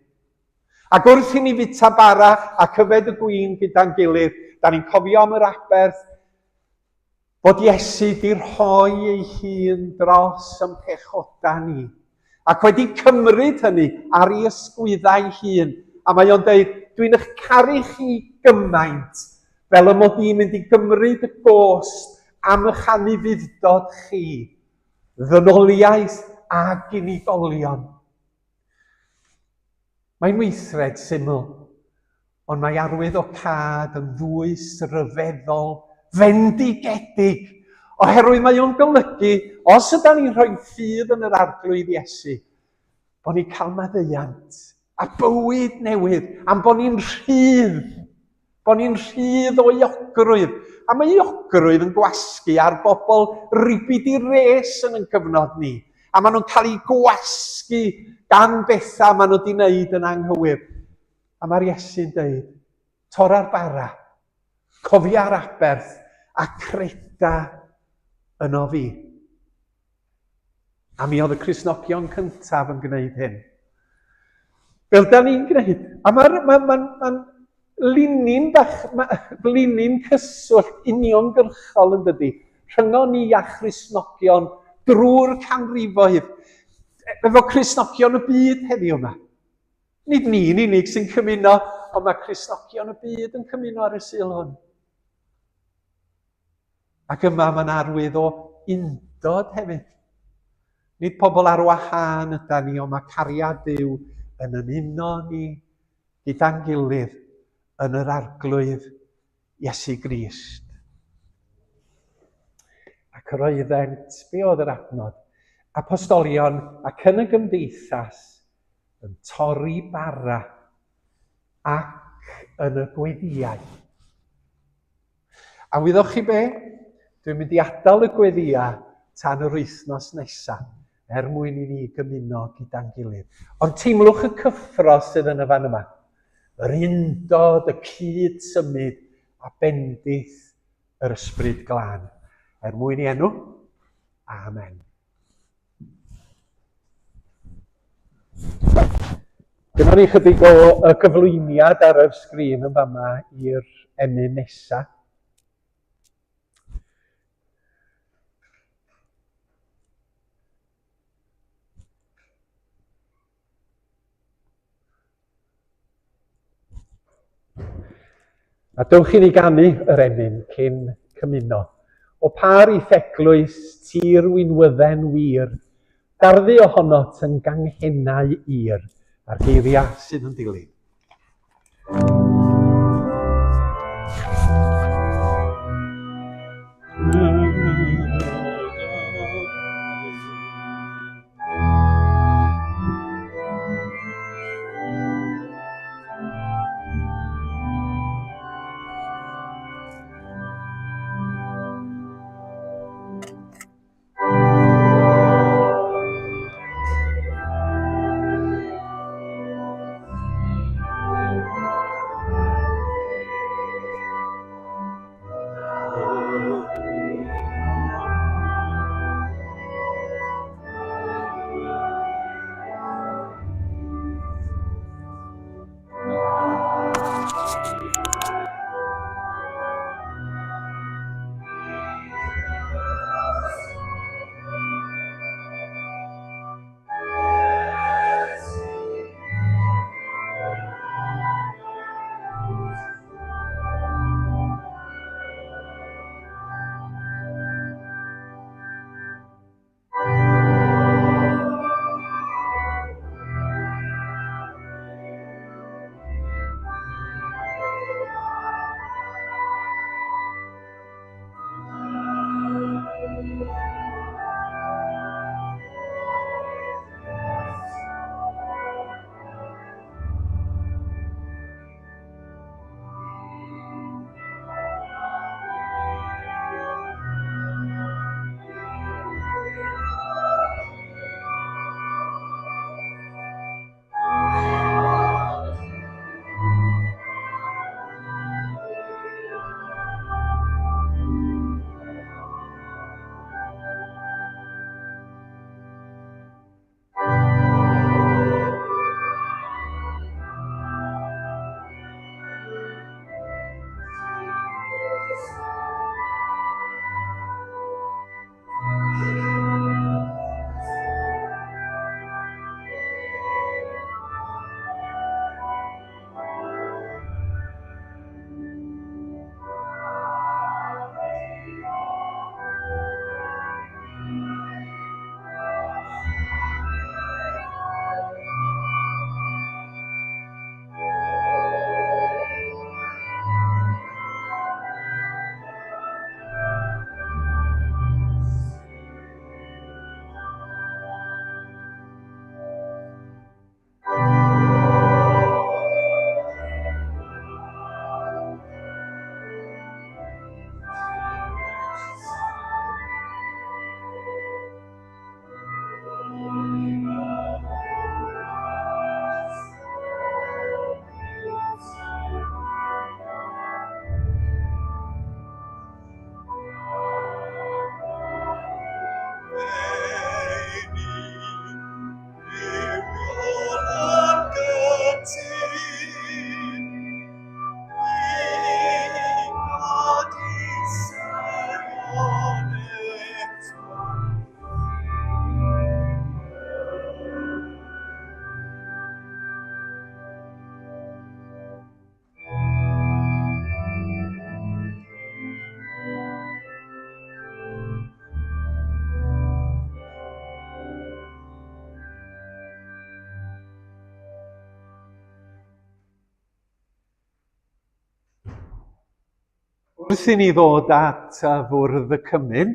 Ac wrth i ni fita bara a cyfed y gwyn gyda'n gilydd, da ni'n cofio am yr aberth bod Iesu wedi rhoi ei hun dros yn pechodau ni. Ac wedi cymryd hynny ar ei ysgwyddau hun. A mae o'n dweud, dwi'n eich caru chi gymaint fel y mod i'n mynd i gymryd y gost am eich anufuddod chi, ddynoliaeth a unigolion. Mae'n weithred syml, ond mae arwyddocad yn ddwys ryfeddol fendigedig, oherwydd mae o'n golygu, os ydym ni'n rhoi ffydd yn yr arglwydd Iesu, bod ni'n cael maddeuant a bywyd newydd, am bod ni'n rhydd o iogrwydd. A mae iogrwydd yn gwasgu ar bobl ribid i res yn ein cyfnod ni. A maen nhw'n cael eu gwasgu gan bethau maen nhw wedi wneud yn anghywir. A mae'r Iesu'n dweud, tora'r bara, cofia'r aberth, a creda yno fi. A mi oedd y Cristnogion cyntaf yn gwneud hyn. Fel da ni'n gwneud. A mae'n linyn cyswllt uniongyrchol yn dydi. Rhyngon ni a Cristnogion drwy'r canrifoedd. Efo Cristnogion y byd heddiw yma. Nid ni'n unig sy'n cymuno, ond mae Cristnogion y byd yn cymuno ar y sul hwn. Ac yma mae'n arwydd o undod hefyd. Nid pobl ar wahân yda ni, ond mae cariad Duw yn ymuno ni gyda'n gilydd yn yr arglwydd Iesu Grist. Ac yr oeddent, be oedd yr adnod? Apostolion ac yn y gymdeithas yn torri bara ac yn y gweddiau. A wyddwch chi be? Dwi'n mynd i adael y gweddiau tan yr wythnos nesaf, mwyn i ni gymuno gyda'n gilydd. Ond teimlwch y cyffro sydd yn y fan yma. Yr undod, y cyd symud a bendith yr Ysbryd Glân. Mwyn i enw. Amen. Dyma ni chydig o gyflwyniad ar y sgrin yn fama i'r emyn nesaf. A dywch i ni ganu yr emyn cyn cymuno. O par i theclwys tir wynwydden wir, garddi ohonot yn ganghennau ir, a'r geiriau sydd yn dilyn. Wrth i ni ddod at fwrdd y cymyn,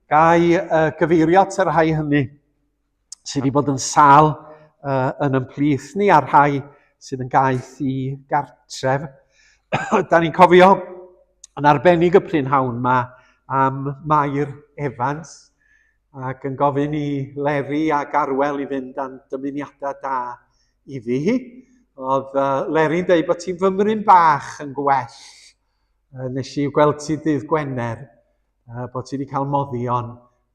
gai gyfeirio at y rhai hynny sydd wedi bod yn sâl yn ymplith ni a'r rhai sydd yn gaeth i gartref. Da ni'n cofio yn arbennig y prynhawn yma am Mair Evans ac yn gofyn i Leri a Garwel i fynd am dymuniadau da iddi hi. Oedd Leri'n dweud bod ti'n fymryn bach yn gwell. Nes i gweld ti dydd Gwener, bod ti wedi cael moddion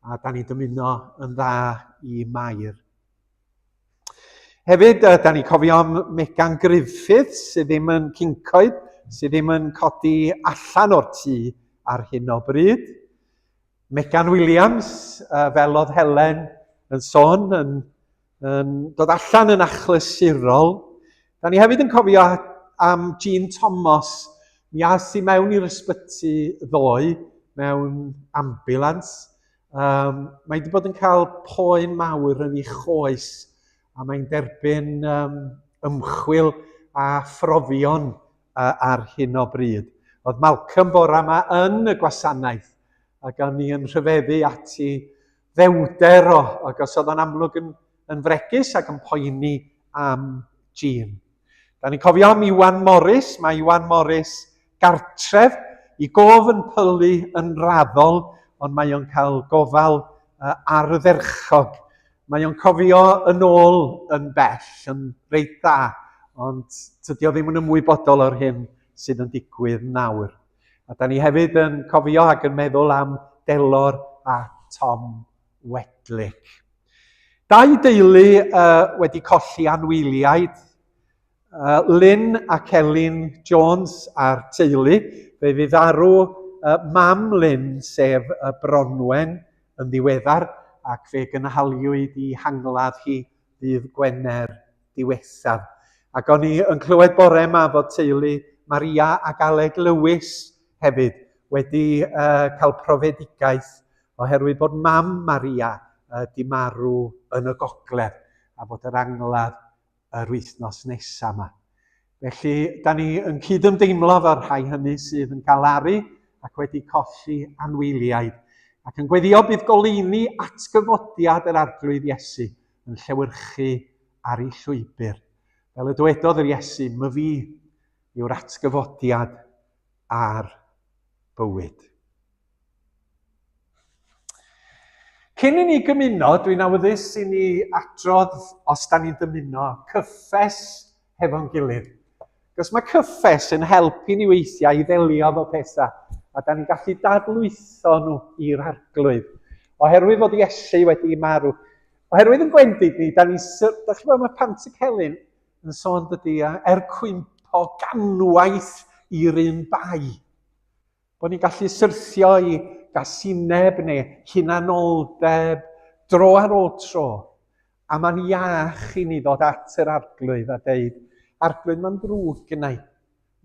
a da ni dymuno yn dda i Mair. Hefyd, da ni cofio am Megan Griffiths sydd ddim yn cincoed, sydd ddim yn codi allan o'r tŷ ar hyn o bryd. Megan Williams, fel oedd Helen yn sôn, yn dod allan yn achlysurol. Da ni hefyd yn cofio am Jean Thomas, Mi as i mewn i'r ysbyty ddoe, mewn ambulans. Mae wedi bod yn cael poen mawr yn ei choes, a mae'n derbyn ymchwil a phrofion ar hyn o bryd. Oedd Malcolm bore yma yn y gwasanaeth, ac o'n ni yn rhyfeddu ati ddewder o, ac os oedd o'n amlwg yn fregus ac yn poeni am Jean. Da ni'n cofio am Iwan Morris, mae Iwan Morris gartref i gofn pylu yn raddol, ond mae o'n cael gofal ardderchog. Mae o'n cofio yn ôl yn bell, yn reit dda, ond tydi o ddim yn ymwybodol o'r hyn sydd yn digwydd nawr. A da ni hefyd yn cofio ac yn meddwl am Delor a Tom Wedlick. Dau deulu wedi colli anwyliaid, Lynn ac Elin Jones a'r teulu. Fe fydd arw mam Lynn, sef Bronwen, yn ddiweddar, ac fe gynhaliwyd i hangladd hi ddydd Gwener diwethaf. Ac o'n i yn clywed bore yma fod teulu Maria ac Aleg Lewis hefyd wedi cael profedigaeth oherwydd bod mam Maria di marw yn y gogledd a bod yr angladd yr wythnos nesaf yma. Felly, da ni yn cydymdeimlo fo'r rhai hynny sydd yn cael aru ac wedi colli anwyliaid, ac yn gweddio bydd goleuni atgyfodiad yr arglwydd Iesu yn llewyrchu ar ei llwybr. Fel y dywedodd yr Iesu, my fi yw'r atgyfodiad a'r bywyd. Cyn i ni gymuno, dwi'n awyddus i ni adrodd, os da ni'n dymuno, cyffes hefo'n gilydd. Cos mae cyffes yn helpu ni weithiau i ddelio efo pethau, a da ni'n gallu dadlwytho nhw i'r arglwydd. Oherwydd fod Iesu wedi marw. Oherwydd yn gwendid ni, da chi'n gwybod mae Pantic Helen yn sôn dydy, cwympo ganwaith i'r un bai. Bod ni'n gallu syrthio i gasineb neu hunanoldeb dro ar ôl tro. A mae'n iach i ni ddod at yr arglwydd a deud, arglwydd, mae'n ddrwg gynnau.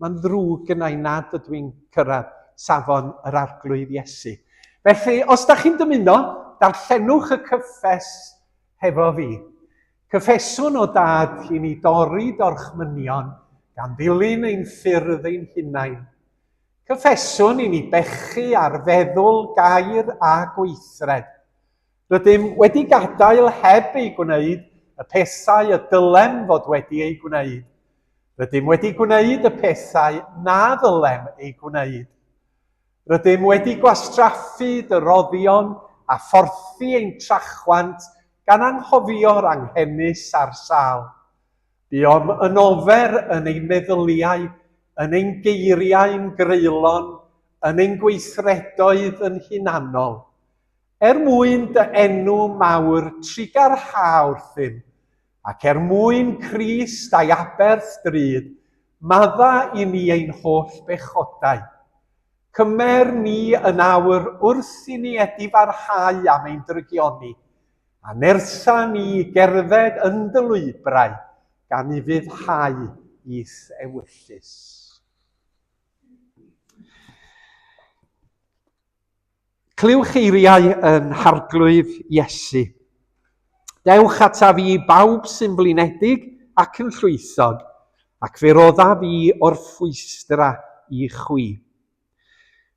Mae'n ddrwg gynnau nad ydw i'n cyrraedd safon yr arglwydd Iesu. Felly, os da chi'n dymuno, darllenwch y cyffes hefo fi. Cyffeswn o dad i ni dorri dorchmynion gan ddilyn ein ffyrdd ein hunain. Cyffeswn i ni bechu ar feddwl, gair a gweithred. Rydym wedi gadael heb ei gwneud y pethau y dylem fod wedi ei gwneud. Rydym wedi gwneud y pethau na ddylem ei gwneud. Rydym wedi gwastraffu dyroddion a phorthi ein trachwant gan anghofio'r anghennus ar sâl. Buom yn ofer yn ein meddyliau, yn ein geiriau'n greulon, yn ein gweithredoedd yn hunanol. Mwyn dy enw mawr trigarha wrthym, ac mwyn Crist a'i aberth drud, madda i ni ein holl bechodau. Cymer ni yn awr wrth i ni edifarhau am ein drygioni, a nertha ni gerdded yn dy lwybrau gan i fyddhau is ewyllus. Clywch eiriau yn harglwydd Iesu. Dewch ataf i bawb sy'n blinedig ac yn llwythog, ac fe rodda fi o'r ffwystra i chwi.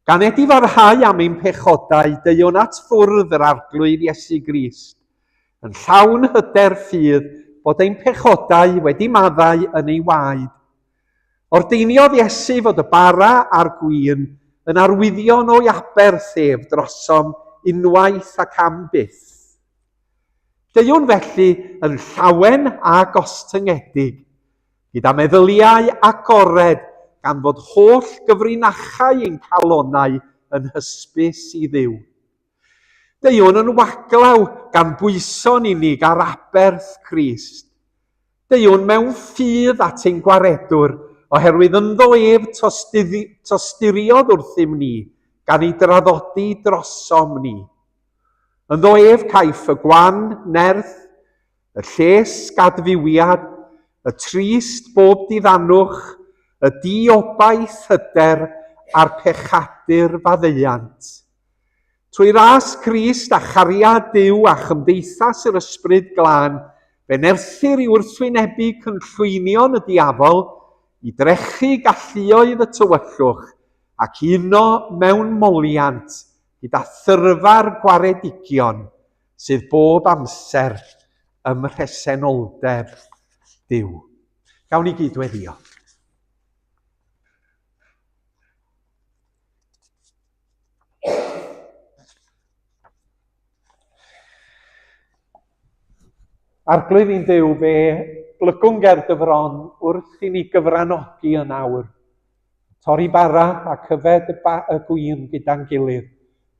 Gan edifarhau am ein pechodau, deuwn at ffwrdd yr arglwydd Iesu Grist, yn llawn hyder ffydd bod ein pechodau wedi maddau yn ei waed. Ordeiniodd Iesu fod y bara a'r gwyn yn arwyddion o'i aberth ef drosom unwaith ac am byth. Deuwn felly yn llawen a gostyngedig, gyda meddyliau agored gan fod holl gyfrinachau ein calonau yn hysbys i Dduw. Deuwn yn waglaw gan bwyso'n unig ar aberth Crist. Deuwn mewn ffydd at ein gwaredwr, oherwydd ynddo ef tosturiodd wrthym ni, gan ei draddodi drosom ni. Ynddo ef caiff y gwan, nerth, y lles gadfiwiad, y trist bob diddanwch, y diobaith hyder a'r pechadur faddeuant. Trwy ras Crist a chariad Duw a chymdeithas yr ysbryd glân, fe nerthir i wrthwynebu cynllwynion y diafol i drechu galluoedd y tywyllwch ac uno mewn moliant gyda thyrfa'r gwaredigion sydd bob amser ym mhresenoldeb Duw. Gawn ni gydweddio. Arglwydd i'n Duw, fe blygwn ger dy fron wrth i ni gyfranogi yn awr. Torri bara a cyfed y gwyn gyda'n gilydd,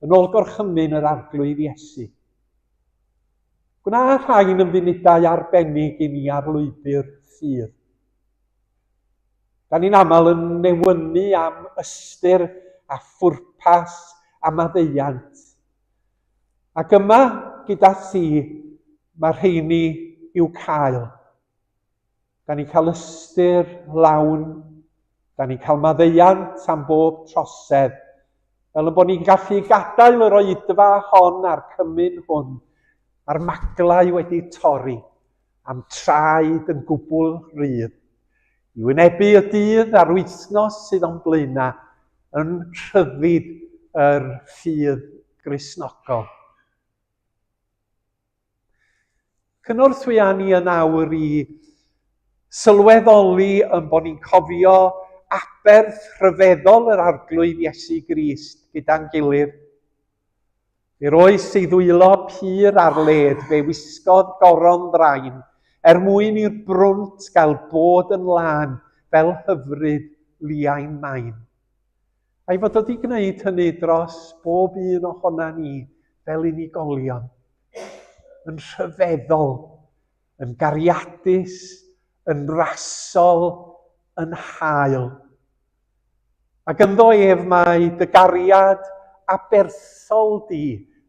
yn ôl gorchymyn yr arglwydd Iesu. Gwna rhain yn funudau arbennig i ni ar lwybr ffydd. Da ni'n aml yn newynu am ystyr a phwrpas a maddeuant. Ac yma gyda thi, mae rheini i'w cael. Da ni'n cael ystyr lawn, da ni'n cael maddeuant am bob trosedd, fel y bod ni'n gallu gadael yr oedfa hon a'r cymyn hwn, a'r maglau wedi torri am traed yn gwbl rhydd, i wynebu y dydd a'r wythnos sydd o'n blaena yn rhyddid yr ffydd Gristnogol. Cynorthwya ni yn awr i sylweddoli yn bod ni'n cofio aberth rhyfeddol yr arglwydd Iesu Grist gyda'n gilydd. Fe roes ei ddwylo pur ar led, fe wisgodd goron ddraen, mwyn i'r brwnt gael bod yn lân fel hyfryd liain main. A'i fod wedi gwneud hynny dros bob un ohona ni fel unigolion. Yn rhyfeddol, yn gariadus, yn rasol, yn hael. Ac ynddo ef mae dy gariad a berthol di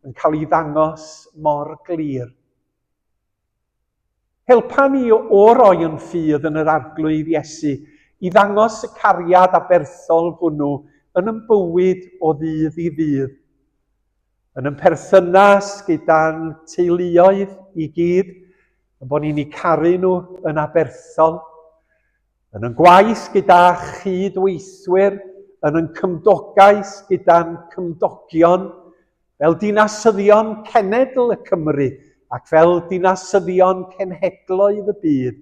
yn cael ei ddangos mor glir. Helpa ni o roi yn ffydd yn yr arglwydd Iesu i ddangos y cariad a berthol hwnnw yn ein bywyd o ddydd i ddydd. Yn ein perthynas gyda'n teuluoedd i gyd, yn bod ni'n eu caru nhw yn aberthol, yn ein gwaith gyda chydweithwyr, yn ein cymdogaeth gyda'n cymdogion, fel dinasyddion cenedl y Cymru ac fel dinasyddion cenhedloedd y byd,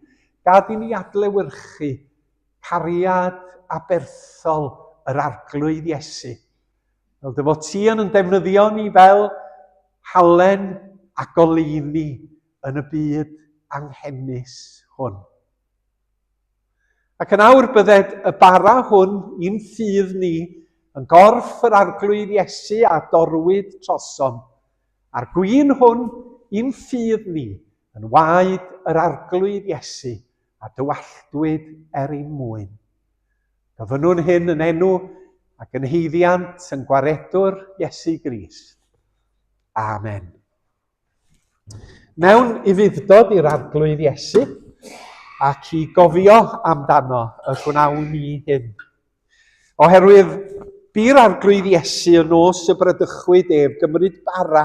gad i ni adlewyrchu cariad aberthol yr arglwydd Iesu. Fel dy fod ti yn defnyddio ni fel halen a goleuni yn y byd anghennus hwn. Ac yn awr bydded y bara hwn i'n ffydd ni yn gorff yr arglwydd Iesu a dorwyd trosom, a'r gwyn hwn i'n ffydd ni yn waed yr arglwydd Iesu a dywalltwyd ein mwyn. Gofynnwn hyn yn enw ac yn heiddiant yn gwaredwr Iesu Grist. Amen. Mewn i fuddod i'r arglwydd Iesu ac i gofio amdano y gwnawn ni hyn. Oherwydd bu'r arglwydd Iesu yn nos y bradychwyd ef gymryd bara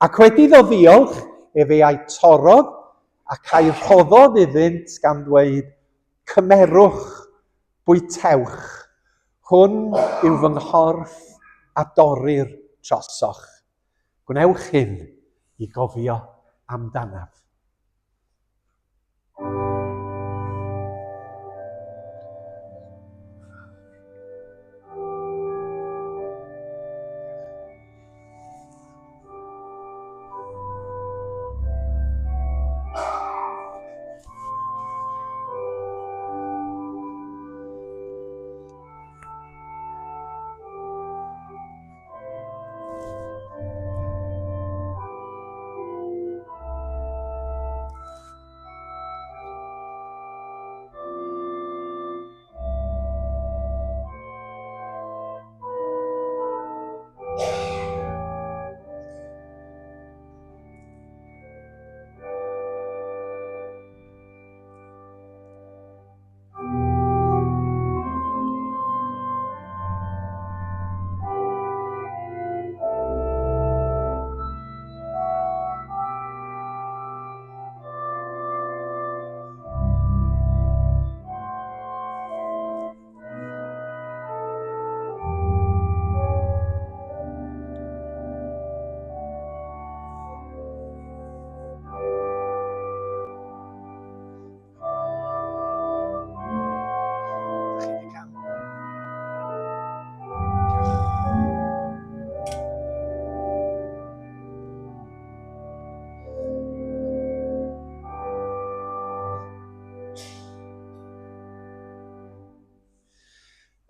ac wedi iddo ddiolch ef ei torodd ac a'i rhoddodd iddynt gan ddweud, cymerwch, bwytewch. Hwn yw fy nghorff a dorri'r trosoch. Gwnewch hyn i gofio amdanaf.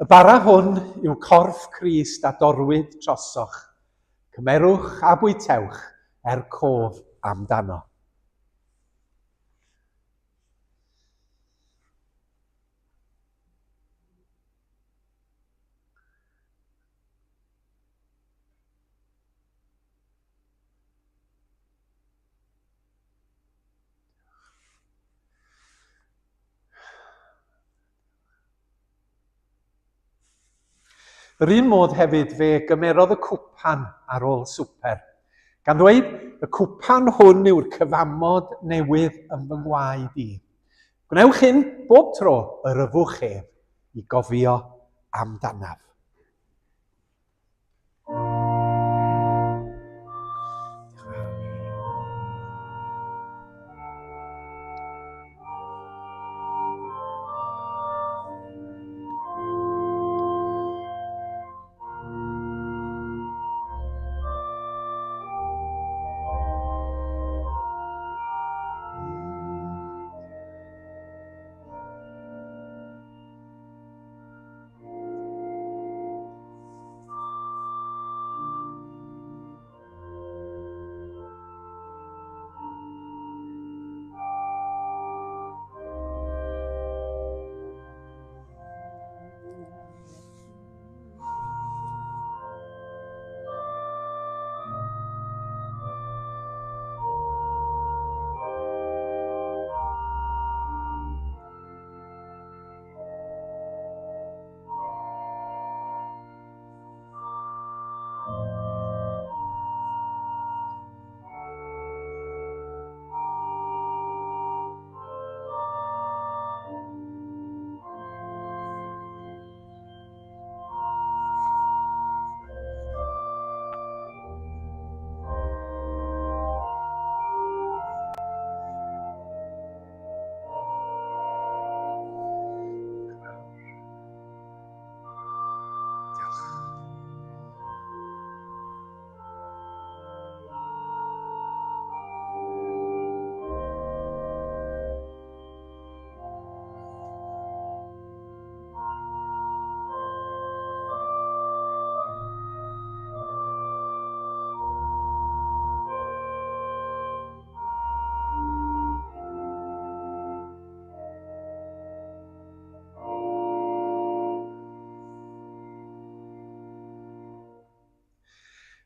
Y bara hwn yw corff Crist a dorwyd trosoch. Cymerwch a bwytewch cof amdano. Yr un modd hefyd fe gymerodd y cwpan ar ôl swper, gan ddweud y cwpan hwn yw'r cyfamod newydd yn fy ngwaed i. Gwnewch hyn bob tro yr yfwch ef i gofio amdanaf.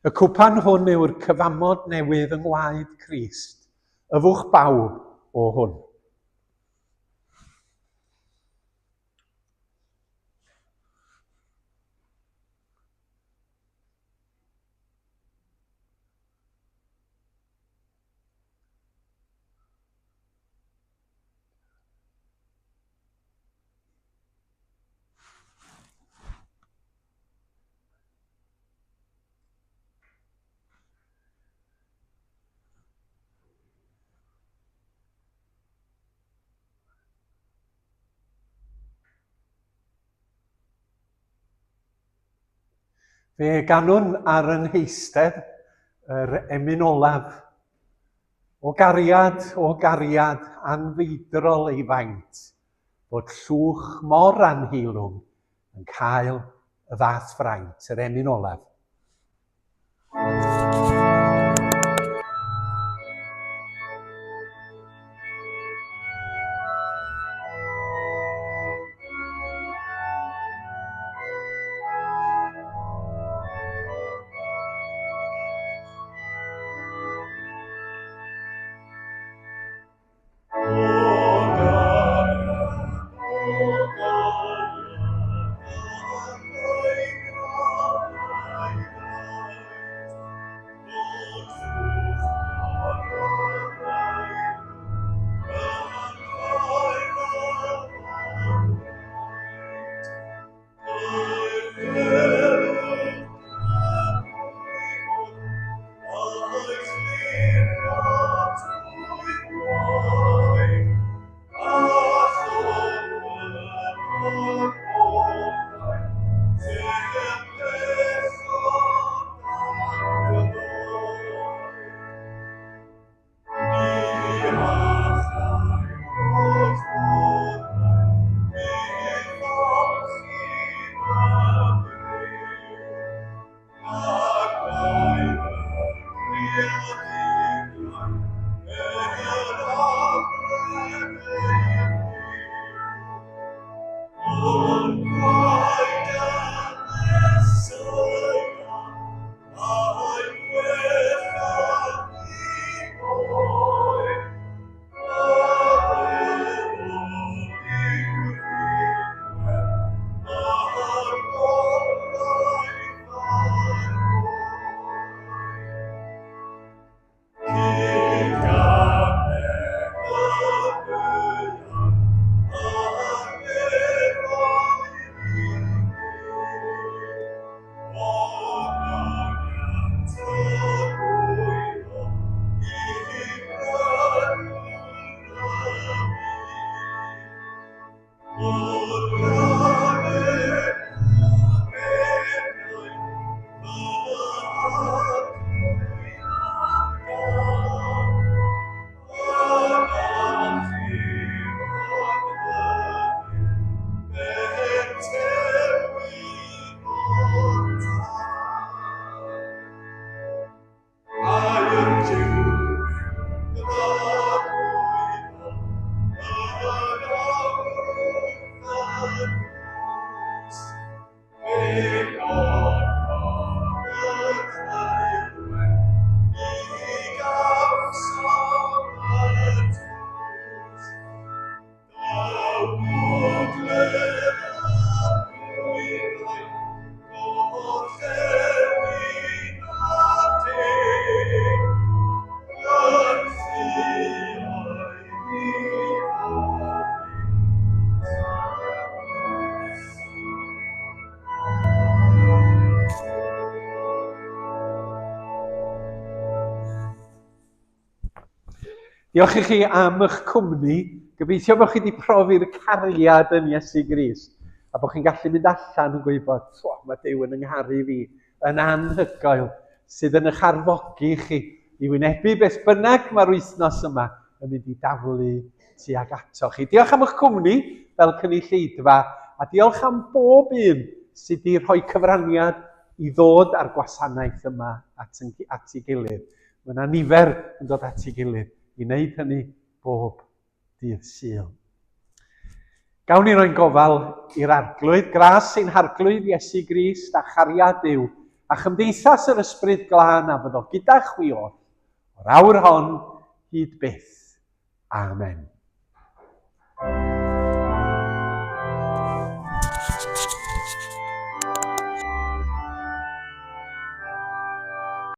Y cwpan hwn yw'r cyfamod newydd yng ngwaed Crist. Yfwch bawb o hwn. Fe ganwn ar yn heistedd yr emyn olaf. O gariad anfeidrol ei faint, bod llwch mor anheilwng yn cael y fath fraint, yr emyn olaf. Diolch i chi am eich cwmni. Gobeithio bod chi wedi profi'r cariad yn Iesu Grist. A bod chi'n gallu mynd allan yn gwybod, mae Duw yn yngharu fi yn anhygoel sydd yn eich arfogi chi i wynebu beth bynnag mae'r wythnos yma yn mynd i daflu tuag ato chi. Diolch am eich cwmni fel cynulleidfa a diolch am bob un sydd wedi rhoi cyfraniad i ddod â'r gwasanaeth yma at ei gilydd. Mae yna nifer yn dod at ei gilydd i wneud hynny bob dydd Sul. Gawn ni roi'n gofal i'r arglwydd, gras sy'n harglwydd Iesu Grist a chariad Duw, a chymdeithas yr ysbryd glân a fod o gyda chwi o'r awr hon hyd byth. Amen.